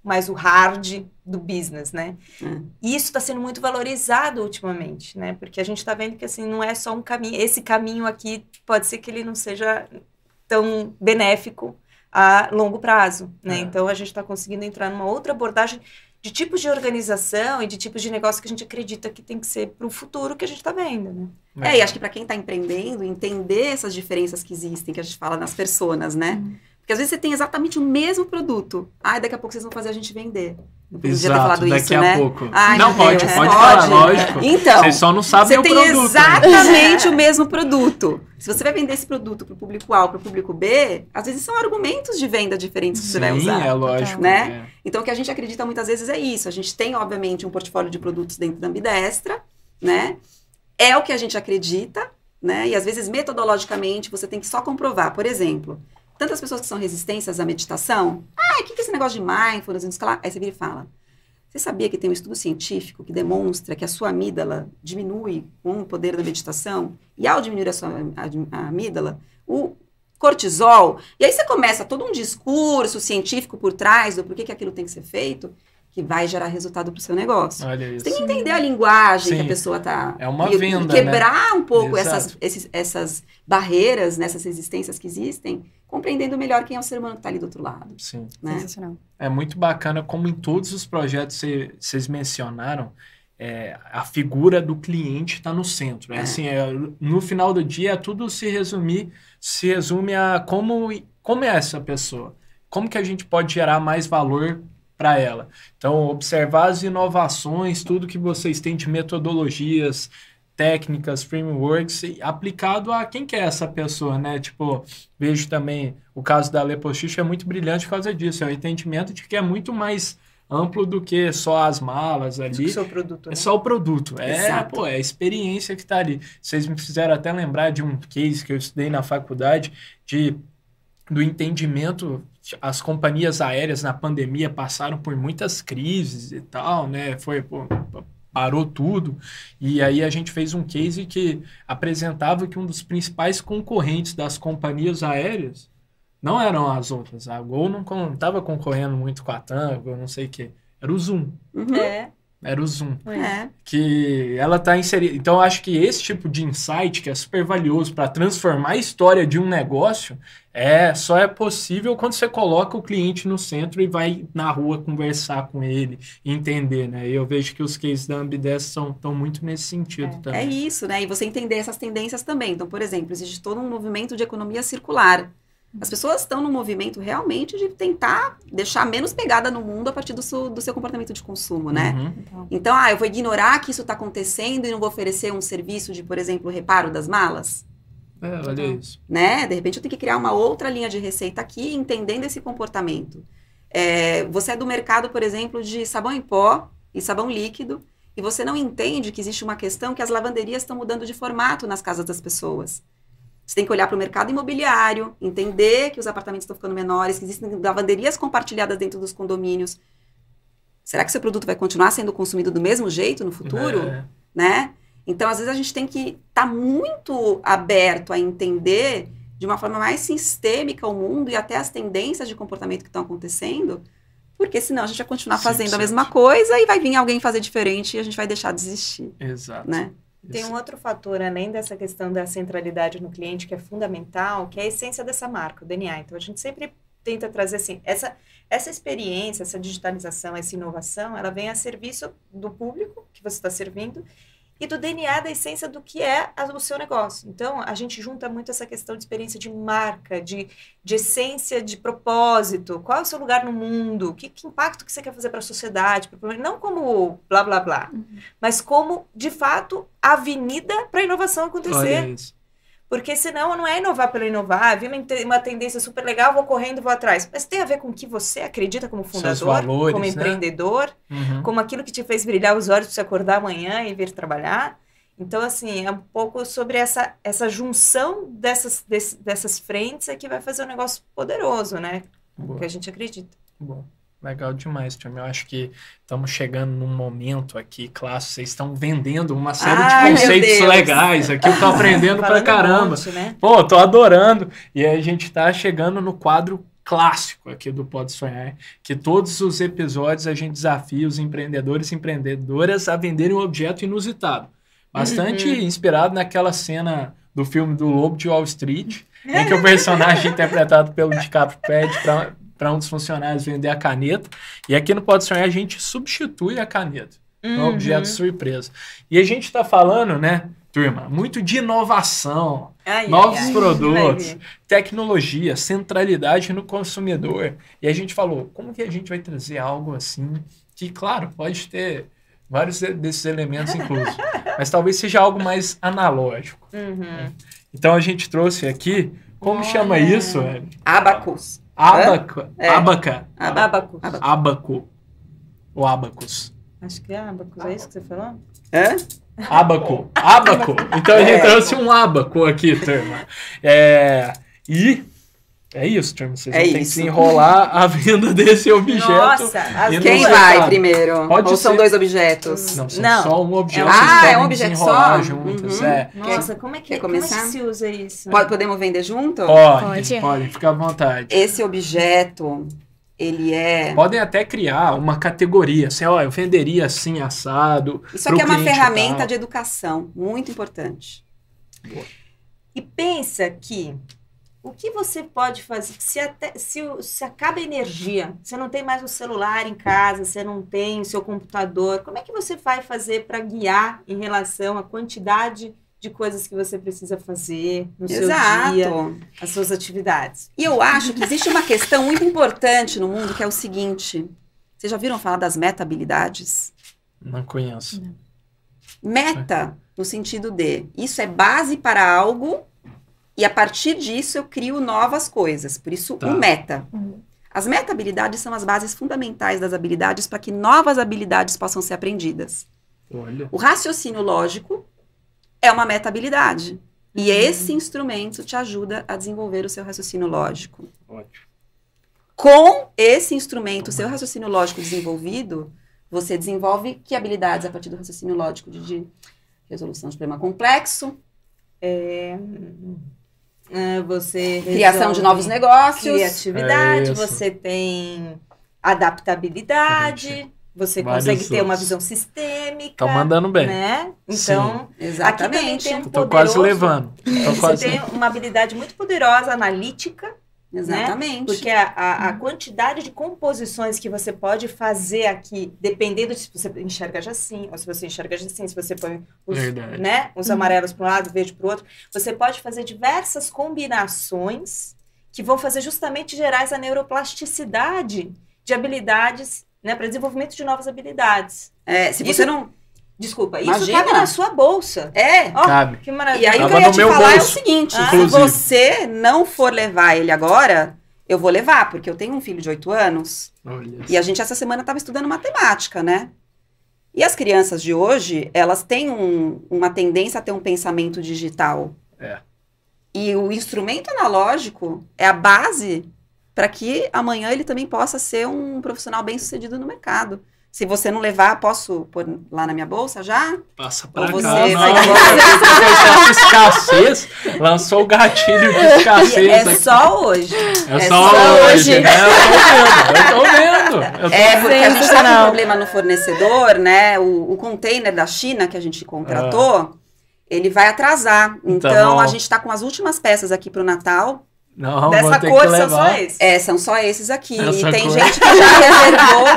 S3: mais o hard do business, né? E isso está sendo muito valorizado ultimamente, né? Porque a gente está vendo que, assim, não é só um caminho. Esse caminho aqui pode ser que ele não seja tão benéfico a longo prazo, né? Então, a gente está conseguindo entrar numa outra abordagem de tipos de organização e de tipos de negócio que a gente acredita que tem que ser para o futuro que a gente está vendo, né?
S4: E acho que para quem está empreendendo, entender essas diferenças que existem, que a gente fala nas personas, né? Porque às vezes você tem exatamente o mesmo produto. Daqui a pouco vocês vão fazer a gente vender. Eu podia ter falado
S1: daqui
S4: isso,
S1: a
S4: né?
S1: pouco.
S4: Não,
S1: pode falar, lógico.
S4: Então,
S1: vocês só não sabem o produto.
S4: Você tem exatamente o mesmo produto. Se você vai vender esse produto para o público A ou para o público B, às vezes são argumentos de venda diferentes que você vai usar.
S1: Sim, é lógico.
S4: Né? Então, o que a gente acredita muitas vezes é isso. A gente tem, obviamente, um portfólio de produtos dentro da Ambidestra, né? É o que a gente acredita, né? E às vezes, metodologicamente, você tem que só comprovar. Por exemplo, tantas pessoas que são resistentes à meditação, o que é esse negócio de mindfulness? Aí você vira e fala, você sabia que tem um estudo científico que demonstra que a sua amígdala diminui com o poder da meditação? E ao diminuir a amígdala, o cortisol, e aí você começa todo um discurso científico por trás do porquê que aquilo tem que ser feito, que vai gerar resultado para o seu negócio.
S1: Olha isso.
S4: Você tem que entender a linguagem que a pessoa está...
S1: É uma venda,
S4: e quebrar um pouco
S1: Exato.
S4: essas barreiras, essas resistências que existem, compreendendo melhor quem é o ser humano que está ali do outro lado.
S1: Sim.
S4: Né?
S2: Sensacional.
S1: É muito bacana como em todos os projetos que vocês mencionaram, a figura do cliente está no centro. Assim, no final do dia, tudo se resume a como é essa pessoa. Como que a gente pode gerar mais valor para ela. Então, observar as inovações, tudo que vocês têm de metodologias, técnicas, frameworks, aplicado a quem que é essa pessoa, né? Tipo, vejo também o caso da Lepostiche é muito brilhante por causa disso. É o entendimento de que é muito mais amplo do que só as malas ali.
S3: Só o produto, né?
S1: É só o produto. É a experiência que está ali. Vocês me fizeram até lembrar de um case que eu estudei na faculdade do entendimento. As companhias aéreas na pandemia passaram por muitas crises e tal, né? Parou tudo. E aí a gente fez um case que apresentava que um dos principais concorrentes das companhias aéreas não eram as outras. A Gol não estava concorrendo muito com a Tango, não sei o quê. Era o Zoom. Era o Zoom. Que ela está inserida. Então, eu acho que esse tipo de insight, que é super valioso para transformar a história de um negócio, só é possível quando você coloca o cliente no centro e vai na rua conversar com ele, entender, né? E eu vejo que os cases da Ambidestra estão muito nesse sentido também.
S4: É isso, né? E você entender essas tendências também. Então, por exemplo, existe todo um movimento de economia circular. As pessoas estão no movimento realmente de tentar deixar menos pegada no mundo a partir do seu comportamento de consumo, né? Então, eu vou ignorar que isso está acontecendo e não vou oferecer um serviço de, por exemplo, reparo das malas?
S1: Olha isso.
S4: Né? De repente, eu tenho que criar uma outra linha de receita aqui, entendendo esse comportamento. Você é do mercado, por exemplo, de sabão em pó e sabão líquido, e você não entende que existe uma questão que as lavanderias estão mudando de formato nas casas das pessoas. Você tem que olhar para o mercado imobiliário, entender que os apartamentos estão ficando menores, que existem lavanderias compartilhadas dentro dos condomínios. Será que seu produto vai continuar sendo consumido do mesmo jeito no futuro? Né? Então, às vezes, a gente tem que estar muito aberto a entender de uma forma mais sistêmica o mundo e até as tendências de comportamento que estão acontecendo, porque senão a gente vai continuar fazendo a mesma coisa e vai vir alguém fazer diferente e a gente vai deixar de existir.
S1: Exato.
S4: Né?
S3: Tem um outro fator, além dessa questão da centralidade no cliente, que é fundamental, que é a essência dessa marca, o DNA. Então, a gente sempre tenta trazer, assim, essa experiência, essa digitalização, essa inovação, ela vem a serviço do público que você está servindo e do DNA, da essência do que é o seu negócio. Então, a gente junta muito essa questão de experiência de marca, de essência, de propósito. Qual é o seu lugar no mundo? Que impacto que você quer fazer para a sociedade? Não como blá, blá, blá, mas como, de fato, a avenida para a inovação acontecer.
S1: Olha isso.
S3: Porque senão não é inovar pelo inovar, vi uma tendência super legal, vou correndo, vou atrás. Mas tem a ver com o que você acredita como fundador,
S1: valores,
S3: como empreendedor, como aquilo que te fez brilhar os olhos para você acordar amanhã e vir trabalhar. Então, assim, é um pouco sobre essa junção dessas frentes que vai fazer um negócio poderoso, né?
S1: Boa.
S3: Que a gente acredita.
S1: Bom. Legal demais, Turma. Eu acho que estamos chegando num momento aqui, clássico. Vocês estão vendendo uma série de conceitos legais aqui. Eu estou aprendendo pra caramba.
S3: Monte, né?
S1: Pô, tô adorando. E aí a gente está chegando no quadro clássico aqui do Pode Sonhar, que todos os episódios a gente desafia os empreendedores e empreendedoras a venderem um objeto inusitado. Bastante inspirado naquela cena do filme do Lobo de Wall Street, em que o personagem interpretado pelo DiCaprio pede para um dos funcionários vender a caneta. E aqui no Pode Sonhar a gente substitui a caneta. Um objeto surpresa. E a gente está falando, né, turma, muito de inovação, novos produtos, tecnologia, centralidade no consumidor. E a gente falou, como que a gente vai trazer algo assim, que, claro, pode ter vários desses elementos inclusos, mas talvez seja algo mais analógico. Então a gente trouxe aqui, como chama isso?
S4: Abacus.
S1: Abaca.
S3: Abaco.
S1: O abacus.
S3: Acho que é abaco, é isso que você falou?
S1: Abaco. Então a gente trouxe um abaco aqui, turma. E é isso, turma. Vocês vão ter que se enrolar a venda desse objeto.
S3: Nossa,
S4: quem vai primeiro?
S1: Pode
S4: Ou
S1: ser.
S4: são dois objetos?
S1: Não, só um objeto.
S4: É um objeto só?
S1: Juntos,
S3: Nossa, como é que se usa isso?
S4: Podemos vender junto?
S1: Pode, fica à vontade.
S4: Esse objeto, ele é...
S1: Podem até criar uma categoria, assim, eu venderia assim, assado.
S4: Isso aqui é uma ferramenta de educação, muito importante.
S3: E pensa que o que você pode fazer? Se acaba a energia, você não tem mais o celular em casa, você não tem o seu computador, como é que você vai fazer para guiar em relação à quantidade de coisas que você precisa fazer no seu dia, as suas atividades?
S4: E eu acho que existe uma questão muito importante no mundo, que é o seguinte: vocês já viram falar das meta-habilidades?
S1: Não conheço.
S4: Meta, no sentido de, isso é base para algo, e a partir disso eu crio novas coisas. Por isso, o meta. As meta-habilidades são as bases fundamentais das habilidades para que novas habilidades possam ser aprendidas.
S1: Olha.
S4: O raciocínio lógico é uma meta-habilidade. E esse instrumento te ajuda a desenvolver o seu raciocínio lógico.
S1: Ótimo.
S4: Com esse instrumento, o seu raciocínio lógico desenvolvido, você desenvolve que habilidades a partir do raciocínio lógico de resolução de problema complexo,
S3: você
S4: criação de novos negócios,
S3: criatividade, você tem adaptabilidade, você consegue ter uma visão sistêmica.
S1: Tá mandando bem.
S3: Né? Então,
S4: exatamente.
S3: Aqui também tem
S1: Tô quase levando.
S3: Você tem uma habilidade muito poderosa, analítica.
S4: Exatamente.
S3: Né? Porque a quantidade de composições que você pode fazer aqui, dependendo de se você enxerga assim, ou se você enxerga assim, se você põe os amarelos para um lado, verde para o outro, você pode fazer diversas combinações que vão fazer justamente gerar essa neuroplasticidade de habilidades, né, para desenvolvimento de novas habilidades.
S4: Se você não...
S3: Desculpa,
S4: Imagina.
S3: Isso cabe na sua bolsa.
S1: Cabe.
S3: Que maravilha.
S4: E aí o que eu ia te falar é o seguinte, se você não for levar ele agora, eu vou levar, porque eu tenho um filho de 8 anos, e a gente essa semana estava estudando matemática, né? E as crianças de hoje, elas têm uma tendência a ter um pensamento digital. E o instrumento analógico é a base para que amanhã ele também possa ser um profissional bem-sucedido no mercado. Se você não levar, posso pôr lá na minha bolsa já?
S1: Passa pra cá.
S4: Você
S1: vai escassez, lançou o gatilho de escassez.
S3: É só hoje.
S1: É só hoje. Eu tô vendo.
S4: Porque a gente tá com um problema no fornecedor, né? O container da China que a gente contratou, ele vai atrasar. Então, a gente tá com as últimas peças aqui pro Natal.
S1: Não,
S3: dessa cor são só esses.
S4: São só esses aqui. E tem gente que já reservou.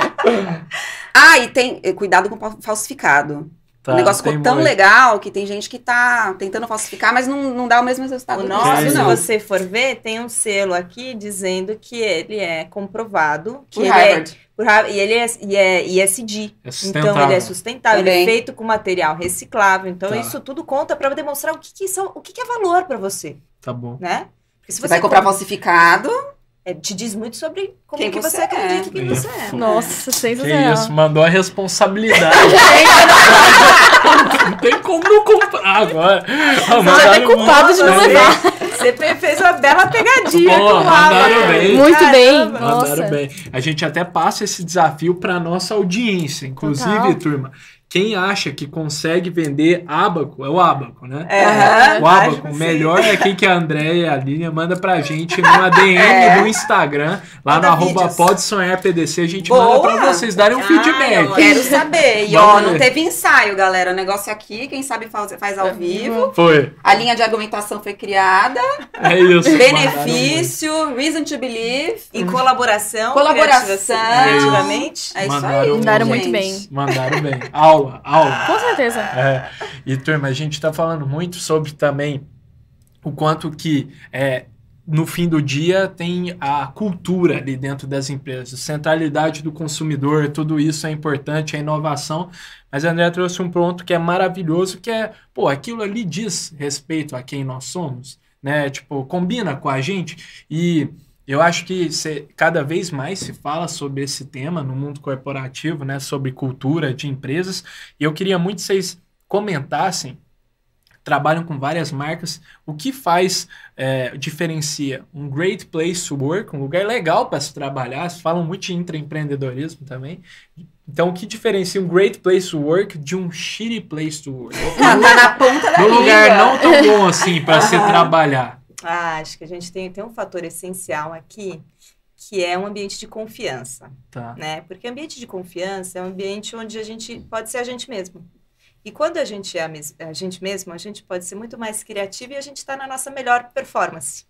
S4: E tem cuidado com falsificado. O negócio ficou tão legal que tem gente que tá tentando falsificar, mas não dá o mesmo resultado.
S3: Se você for ver, tem um selo aqui dizendo que ele é comprovado.
S4: Por Harvard.
S3: E é ESG. Então, ele é sustentável. Ele é feito com material reciclável. Então, isso tudo conta para demonstrar o que é valor para você.
S1: Tá bom.
S3: Né?
S4: Se você vai comprar falsificado,
S3: te diz muito sobre como
S4: quem
S3: que você acredita quem você é.
S2: Nossa, sensacional.
S1: Que isso, mandou a responsabilidade. Não tem como não comprar agora.
S2: Você já é culpado de não levar.
S3: Você fez uma bela pegadinha com o
S1: mandaram bem.
S2: Muito bem.
S1: Mandaram bem. A gente até passa esse desafio para nossa audiência. Inclusive, turma, quem acha que consegue vender ábaco, é o ábaco, né? O ábaco, melhor é quem que a Andréia e a Aline manda pra gente no ADM do Instagram, lá no @podesonharpdc, a gente manda pra vocês darem um feedback.
S4: Quero saber. E não teve ensaio, galera. O negócio aqui, quem sabe faz ao vivo.
S1: Foi.
S4: A linha de argumentação foi criada.
S1: É isso.
S4: Benefício, reason to believe.
S3: Em colaboração.
S4: Criativamente. É isso aí.
S2: Mandaram muito bem.
S1: Mandaram bem. Aula.
S2: Com certeza.
S1: E, turma, a gente está falando muito sobre também o quanto que no fim do dia tem a cultura ali dentro das empresas, a centralidade do consumidor, tudo isso é importante, a inovação, mas a André trouxe um ponto que é maravilhoso, que é, aquilo ali diz respeito a quem nós somos, né? Tipo, combina com a gente e... Eu acho que cada vez mais se fala sobre esse tema no mundo corporativo, né, sobre cultura de empresas, e eu queria muito que vocês comentassem, trabalham com várias marcas, o que diferencia um great place to work, um lugar legal para se trabalhar, se falam muito de intraempreendedorismo também, então o que diferencia um great place to work de um shitty place to work?
S4: Tá na ponta da língua.
S1: Lugar não tão bom assim para se trabalhar.
S3: Acho que a gente tem um fator essencial aqui, que é um ambiente de confiança, né? Porque ambiente de confiança é um ambiente onde a gente pode ser a gente mesmo. E quando a gente é a gente mesmo, a gente pode ser muito mais criativo e a gente está na nossa melhor performance.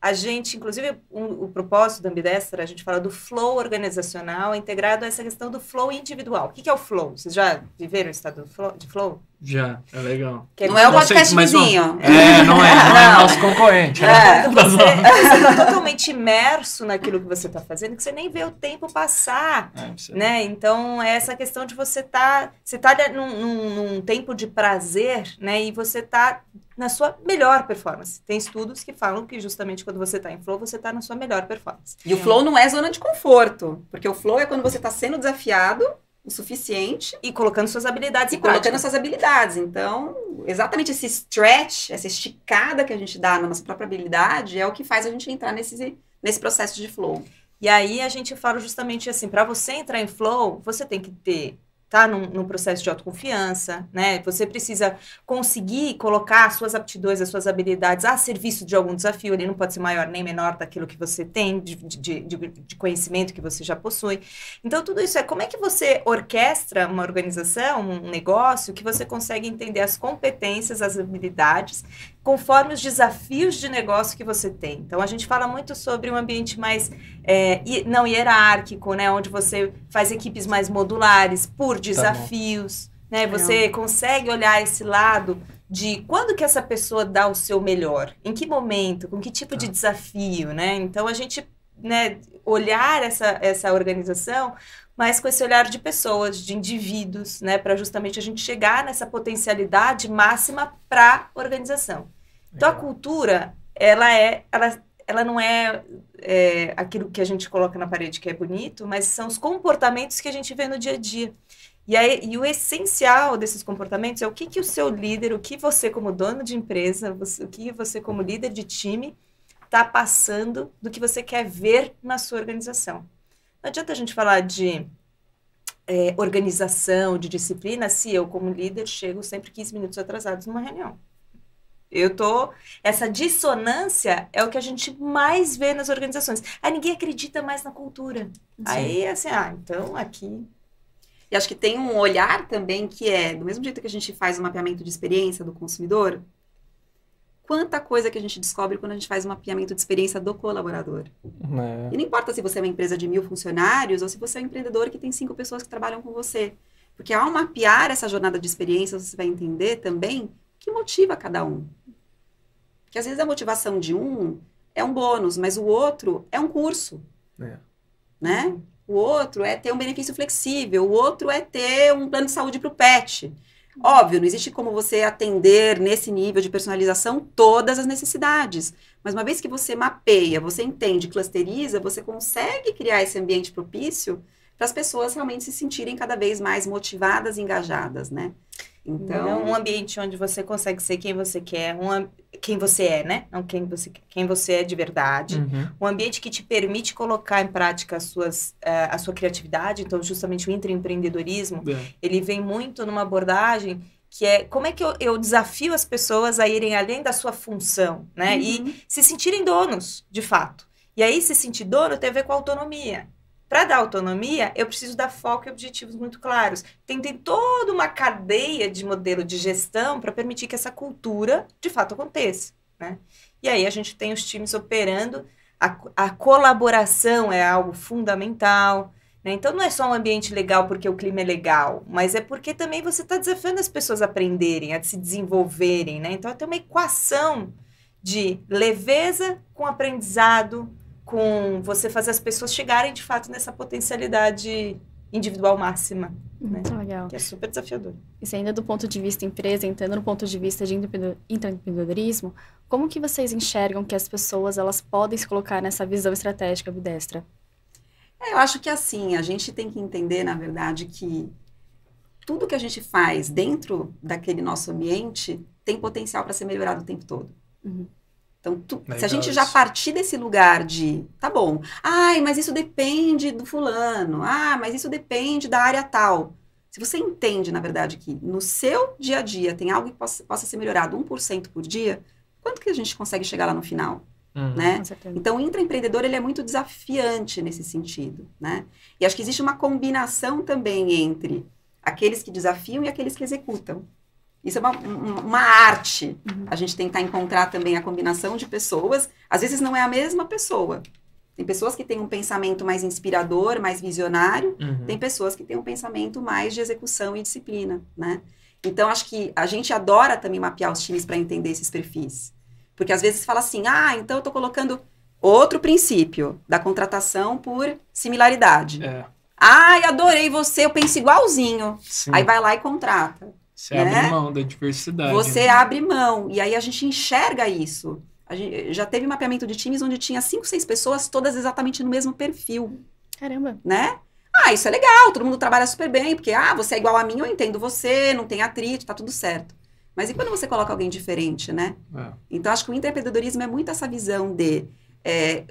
S3: A gente, inclusive, o propósito da Ambidestra, a gente fala do flow organizacional integrado a essa questão do flow individual. O que é o flow? Vocês já viveram o estado de flow?
S1: Já, é legal.
S4: Não é o podcast vizinho.
S1: Não é nosso concorrente.
S3: Quando você está totalmente imerso naquilo que você está fazendo, que você nem vê o tempo passar, né? Então, é essa questão de você tá num tempo de prazer, né? E você está na sua melhor performance. Tem estudos que falam que justamente quando você está em flow, você está na sua melhor performance.
S4: E o flow não é zona de conforto, porque o flow é quando você está sendo desafiado o suficiente.
S3: E colocando suas habilidades em prática.
S4: Colocando suas habilidades. Então, exatamente esse stretch, essa esticada que a gente dá na nossa própria habilidade é o que faz a gente entrar nesse processo de flow.
S3: E aí a gente fala justamente assim, para você entrar em flow, você tem que tá num processo de autoconfiança, né? Você precisa conseguir colocar as suas aptidões, as suas habilidades a serviço de algum desafio. Ele não pode ser maior nem menor daquilo que você tem, de conhecimento que você já possui. Então, tudo isso como é que você orquestra uma organização, um negócio, que você consegue entender as competências, as habilidades, conforme os desafios de negócio que você tem. Então, a gente fala muito sobre um ambiente mais não hierárquico, né? Onde você faz equipes mais modulares, por desafios, né? Você consegue olhar esse lado de quando que essa pessoa dá o seu melhor, em que momento, com que tipo de desafio, né? Então, a gente, né, olhar essa organização, mas com esse olhar de pessoas, de indivíduos, né? Para justamente a gente chegar nessa potencialidade máxima para a organização. Então, a cultura, ela não é aquilo que a gente coloca na parede que é bonito, mas são os comportamentos que a gente vê no dia a dia. E o essencial desses comportamentos é o que o seu líder, o que você como dono de empresa, o que você como líder de time está passando do que você quer ver na sua organização. Não adianta a gente falar de organização, de disciplina, se eu como líder chego sempre 15 minutos atrasados numa reunião. Essa dissonância é o que a gente mais vê nas organizações. Aí ninguém acredita mais na cultura. Sim. Aí, assim, então aqui...
S4: E acho que tem um olhar também que do mesmo jeito que a gente faz o mapeamento de experiência do consumidor, quanta coisa que a gente descobre quando a gente faz um mapeamento de experiência do colaborador. E não importa se você é uma empresa de 1.000 funcionários ou se você é um empreendedor que tem 5 pessoas que trabalham com você. Porque ao mapear essa jornada de experiência, você vai entender também o que motiva cada um. Porque às vezes a motivação de um é um bônus, mas o outro é um curso. Né? O outro é ter um benefício flexível, o outro é ter um plano de saúde para o pet. Óbvio, não existe como você atender nesse nível de personalização todas as necessidades. Mas uma vez que você mapeia, você entende, clusteriza, você consegue criar esse ambiente propício para as pessoas realmente se sentirem cada vez mais motivadas e engajadas, né?
S3: Então, um ambiente onde você consegue ser quem você quer, quem você é, né? Não quem você é de verdade. Um ambiente que te permite colocar em prática a sua criatividade. Então, justamente o intraempreendedorismo, ele vem muito numa abordagem que é como é que eu desafio as pessoas a irem além da sua função, né? E se sentirem donos, de fato. E aí, se sentir dono tem a ver com a autonomia. Para dar autonomia, eu preciso dar foco e objetivos muito claros. Tem toda uma cadeia de modelo de gestão para permitir que essa cultura, de fato, aconteça, né? E aí a gente tem os times operando, a colaboração é algo fundamental, né? Então, não é só um ambiente legal porque o clima é legal, mas é porque também você está desafiando as pessoas a aprenderem, a se desenvolverem, né? Então, tem uma equação de leveza com aprendizado, com você fazer as pessoas chegarem, de fato, nessa potencialidade individual máxima.
S2: Muito legal.
S3: Que é super desafiador.
S2: Isso ainda do ponto de vista empresa, entrando no ponto de vista de intraempreendedorismo, como que vocês enxergam que as pessoas elas podem se colocar nessa visão estratégica Ambidestra?
S4: Eu acho que assim, a gente tem que entender, na verdade, que tudo que a gente faz dentro daquele nosso ambiente tem potencial para ser melhorado o tempo todo. Então, se a gente já partir desse lugar de, tá bom, mas isso depende do fulano, mas isso depende da área tal. Se você entende, na verdade, que no seu dia a dia tem algo que possa ser melhorado 1% por dia, quanto que a gente consegue chegar lá no final? Né? Então, o intraempreendedor, ele é muito desafiante nesse sentido, né? E acho que existe uma combinação também entre aqueles que desafiam e aqueles que executam. Isso é uma arte. A gente tentar encontrar também a combinação de pessoas. Às vezes não é a mesma pessoa. Tem pessoas que têm um pensamento mais inspirador, mais visionário. Tem pessoas que têm um pensamento mais de execução e disciplina, né? Então, acho que a gente adora também mapear os times para entender esses perfis. Porque às vezes fala assim, então eu estou colocando outro princípio da contratação por similaridade. Adorei você, eu penso igualzinho.
S1: Sim.
S4: Aí vai lá e contrata.
S1: Você abre mão da diversidade.
S4: Você abre mão. E aí a gente enxerga isso. A gente já teve mapeamento de times onde tinha 5, 6 pessoas, todas exatamente no mesmo perfil.
S2: Caramba.
S4: Né? Isso é legal, todo mundo trabalha super bem, porque, você é igual a mim, eu entendo você, não tem atrito, tá tudo certo. Mas e quando você coloca alguém diferente, né? Então, acho que o intraempreendedorismo é muito essa visão de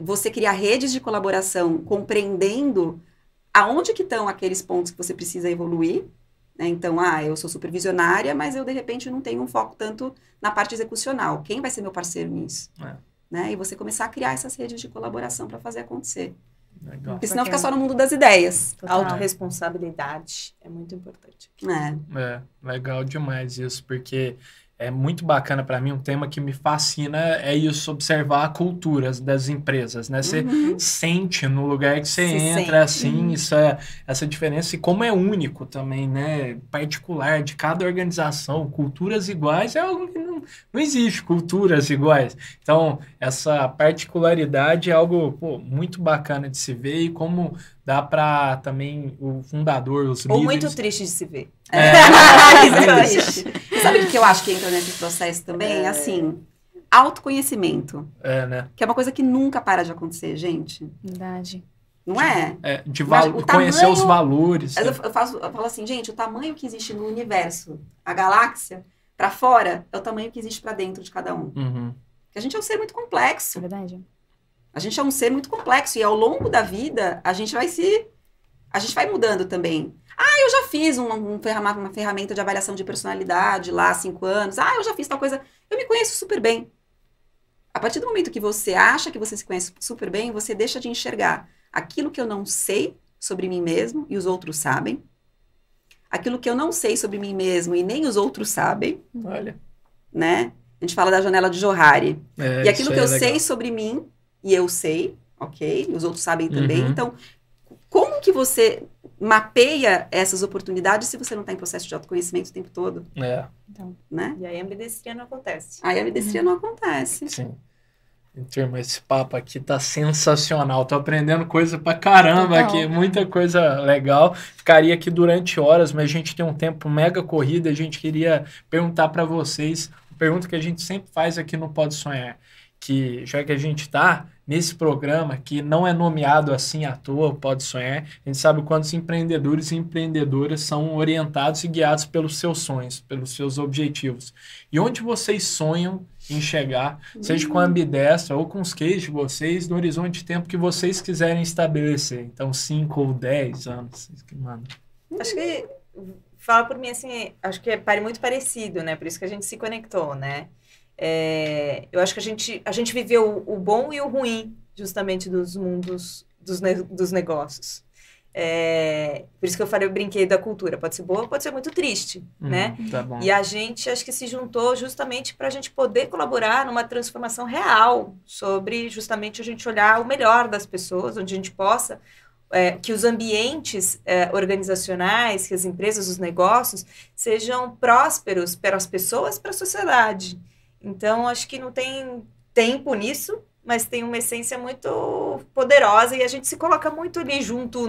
S4: você criar redes de colaboração, compreendendo aonde que estão aqueles pontos que você precisa evoluir, né? Então, eu sou supervisionária, mas eu, de repente, não tenho um foco tanto na parte execucional. Quem vai ser meu parceiro nisso? Né? E você começar a criar essas redes de colaboração para fazer acontecer.
S1: Legal.
S4: Porque senão fica só no mundo das ideias.
S3: Autorresponsabilidade é muito importante.
S1: Legal demais isso, porque é muito bacana para mim, um tema que me fascina é isso, observar a cultura das empresas, né? Você sente no lugar que você entra, assim, essa diferença, e como é único também, né? Particular de cada organização, culturas iguais é algo que não existe, culturas iguais. Então, essa particularidade é algo muito bacana de se ver, e como dá para também o fundador, os líderes...
S3: Ou muito triste de se ver.
S4: Sabe o que eu acho que entra nesse processo também? Assim, autoconhecimento.
S1: Né?
S4: Que é uma coisa que nunca para de acontecer, gente.
S2: Verdade.
S4: Não é?
S1: Conhecer os valores.
S4: Eu falo assim, gente, o tamanho que existe no universo, a galáxia, para fora, é o tamanho que existe para dentro de cada um. Porque a gente é um ser muito complexo.
S2: É verdade.
S4: A gente é um ser muito complexo. E ao longo da vida, a gente vai mudando também. Eu já fiz uma ferramenta de avaliação de personalidade lá há 5 anos. Eu já fiz tal coisa. Eu me conheço super bem. A partir do momento que você acha que você se conhece super bem, você deixa de enxergar aquilo que eu não sei sobre mim mesmo e os outros sabem. Aquilo que eu não sei sobre mim mesmo e nem os outros sabem.
S1: Olha.
S4: Né? A gente fala da janela de Johari. E aquilo que eu
S1: legal.
S4: sei sobre mim, e eu sei, ok? E os outros sabem também. Então, como que você mapeia essas oportunidades se você não está em processo de autoconhecimento o tempo todo?
S2: Então,
S4: né?
S3: E aí a ambidestria não acontece.
S4: Aí a ambidestria não acontece.
S1: Sim. Turma, esse papo aqui tá sensacional. Tô aprendendo coisa pra caramba aqui, muita coisa legal. Ficaria aqui durante horas, mas a gente tem um tempo mega corrido. A gente queria perguntar para vocês, uma pergunta que a gente sempre faz aqui no Pode Sonhar, que já que a gente tá nesse programa que não é nomeado assim à toa, Pode Sonhar, a gente sabe quantos empreendedores e empreendedoras são orientados e guiados pelos seus sonhos, pelos seus objetivos. E onde vocês sonham em chegar, seja com a ambidestra ou com os cases de vocês, no horizonte de tempo que vocês quiserem estabelecer. Então, 5 ou 10 anos. Que manda.
S3: Acho que, fala por mim assim, acho que é muito parecido, né? Por isso que a gente se conectou, né? Eu acho que a gente viveu o bom e o ruim, justamente, dos mundos dos negócios. Por isso que eu brinquei da cultura. Pode ser boa, pode ser muito triste, né?
S1: Tá bom.
S3: E a gente, acho que se juntou justamente para a gente poder colaborar numa transformação real sobre, justamente, a gente olhar o melhor das pessoas, onde a gente possa... que os ambientes organizacionais, que as empresas, os negócios, sejam prósperos para as pessoas, para a sociedade. Então, acho que não tem tempo nisso, mas tem uma essência muito poderosa e a gente se coloca muito ali junto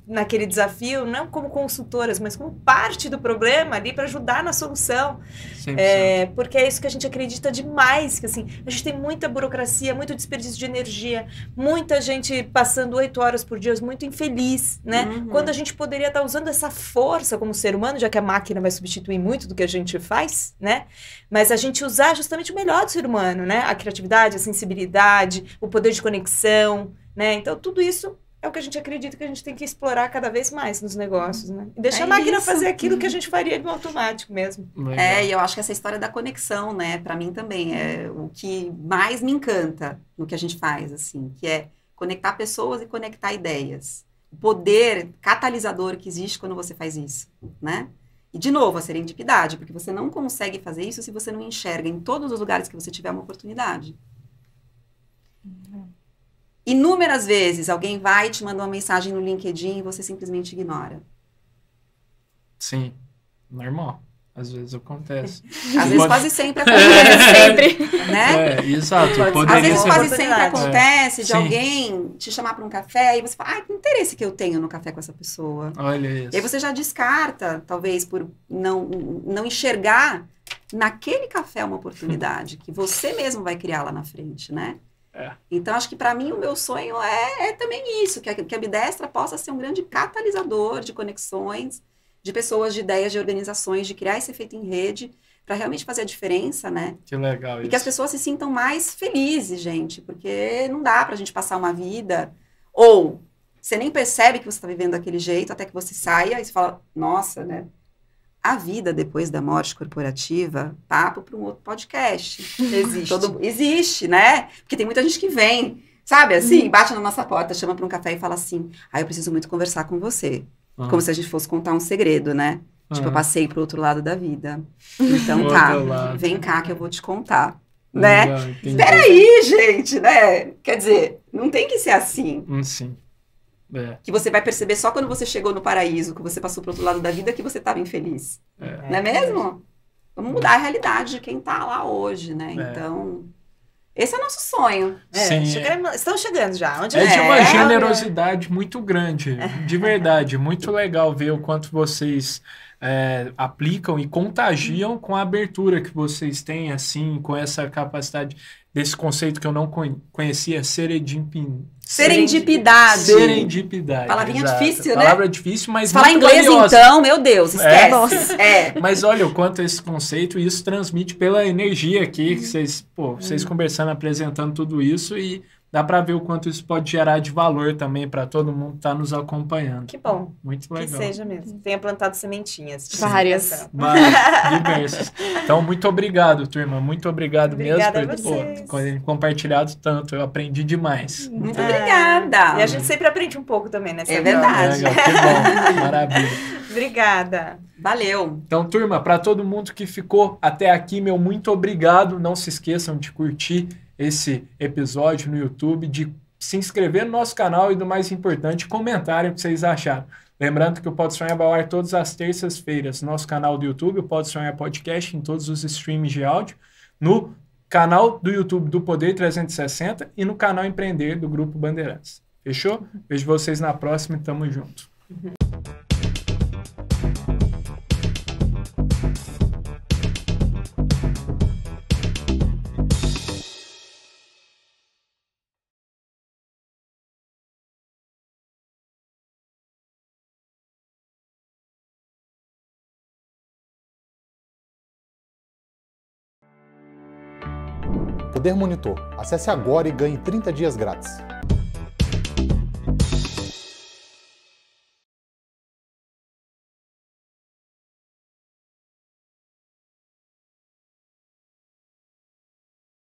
S3: naquele desafio, não como consultoras, mas como parte do problema ali para ajudar na solução. Porque é isso que a gente acredita demais, que assim, a gente tem muita burocracia, muito desperdício de energia, muita gente passando 8 horas por dia, muito infeliz, né? Quando a gente poderia estar usando essa força como ser humano, já que a máquina vai substituir muito do que a gente faz, né? Mas a gente usar justamente o melhor do ser humano, né? A criatividade, a sensibilidade, o poder de conexão, né? Então, tudo isso é o que a gente acredita que a gente tem que explorar cada vez mais nos negócios, né? E deixar a máquina fazer aquilo que a gente faria no automático mesmo.
S4: E eu acho que essa história da conexão, né? Para mim também é o que mais me encanta no que a gente faz, assim, que é conectar pessoas e conectar ideias. O poder catalisador que existe quando você faz isso, né? E, de novo, a serendipidade, porque você não consegue fazer isso se você não enxerga em todos os lugares que você tiver uma oportunidade. Inúmeras vezes alguém vai e te manda uma mensagem no LinkedIn e você simplesmente ignora.
S1: Sim, normal. Às vezes acontece.
S4: Às vezes quase sempre acontece.
S2: Sempre.
S4: Né?
S1: Exato.
S4: Às vezes
S1: ser...
S4: quase sempre acontece de
S1: Sim.
S4: alguém te chamar para um café e você fala, que interesse que eu tenho no café com essa pessoa.
S1: Olha isso.
S4: E aí você já descarta, talvez, por não enxergar naquele café uma oportunidade que você mesmo vai criar lá na frente, né? Então, acho que para mim o meu sonho é também isso, que a Ambidestra possa ser um grande catalisador de conexões, de pessoas, de ideias, de organizações, de criar esse efeito em rede, para realmente fazer a diferença, né?
S1: Que legal isso.
S4: E que as pessoas se sintam mais felizes, gente, porque não dá pra gente passar uma vida, ou você nem percebe que você está vivendo daquele jeito, até que você saia e você fala, nossa, né? A vida depois da morte corporativa, papo para um outro podcast.
S3: Existe.
S4: Existe, né? Porque tem muita gente que vem, sabe, assim, bate na nossa porta, chama para um café e fala assim, eu preciso muito conversar com você. Como se a gente fosse contar um segredo, né? Tipo, eu passei pro outro lado da vida. Então vem cá que eu vou te contar, né? Peraí, gente, né? Quer dizer, não tem que ser assim.
S1: Sim.
S4: Que você vai perceber só quando você chegou no paraíso, que você passou pro outro lado da vida, que você estava infeliz. Não é mesmo? Vamos mudar a realidade de quem tá lá hoje, né? Então, esse é o nosso sonho.
S3: Estão chegando já. Onde
S1: de uma generosidade muito grande, de verdade. Muito legal ver o quanto vocês aplicam e contagiam com a abertura que vocês têm, assim, com essa capacidade desse conceito que eu não conhecia,
S4: serendipidade.
S1: Palavrinha
S4: difícil, né?
S1: Palavra difícil, mas
S4: se falar inglês,
S1: valiosa.
S4: então, meu Deus, esquece.
S1: Mas olha o quanto esse conceito, isso transmite pela energia aqui, que vocês conversando, apresentando tudo isso, e dá para ver o quanto isso pode gerar de valor também para todo mundo que está nos acompanhando.
S3: Que bom.
S1: Muito legal.
S3: Que seja mesmo. Tenha plantado sementinhas.
S2: Várias.
S1: Diversas. Então, muito obrigado, turma. Muito obrigado
S3: obrigada
S1: mesmo por compartilhado tanto. Eu aprendi demais.
S4: Muito obrigada.
S3: E a gente sempre aprende um pouco também nessa
S4: verdade.
S1: Legal, que bom. Maravilha.
S3: Obrigada.
S4: Valeu.
S1: Então, turma, para todo mundo que ficou até aqui, meu muito obrigado. Não se esqueçam de curtir esse episódio no YouTube, de se inscrever no nosso canal e, do mais importante, comentarem o que vocês acharam. Lembrando que o Pode Sonhar vai ao ar todas as terças-feiras no nosso canal do YouTube, o Pode Sonhar Podcast, em todos os streams de áudio, no canal do YouTube do Poder 360 e no canal Empreender do Grupo Bandeirantes. Fechou? Vejo vocês na próxima e tamo junto.
S5: Poder Monitor. Acesse agora e ganhe 30 dias grátis.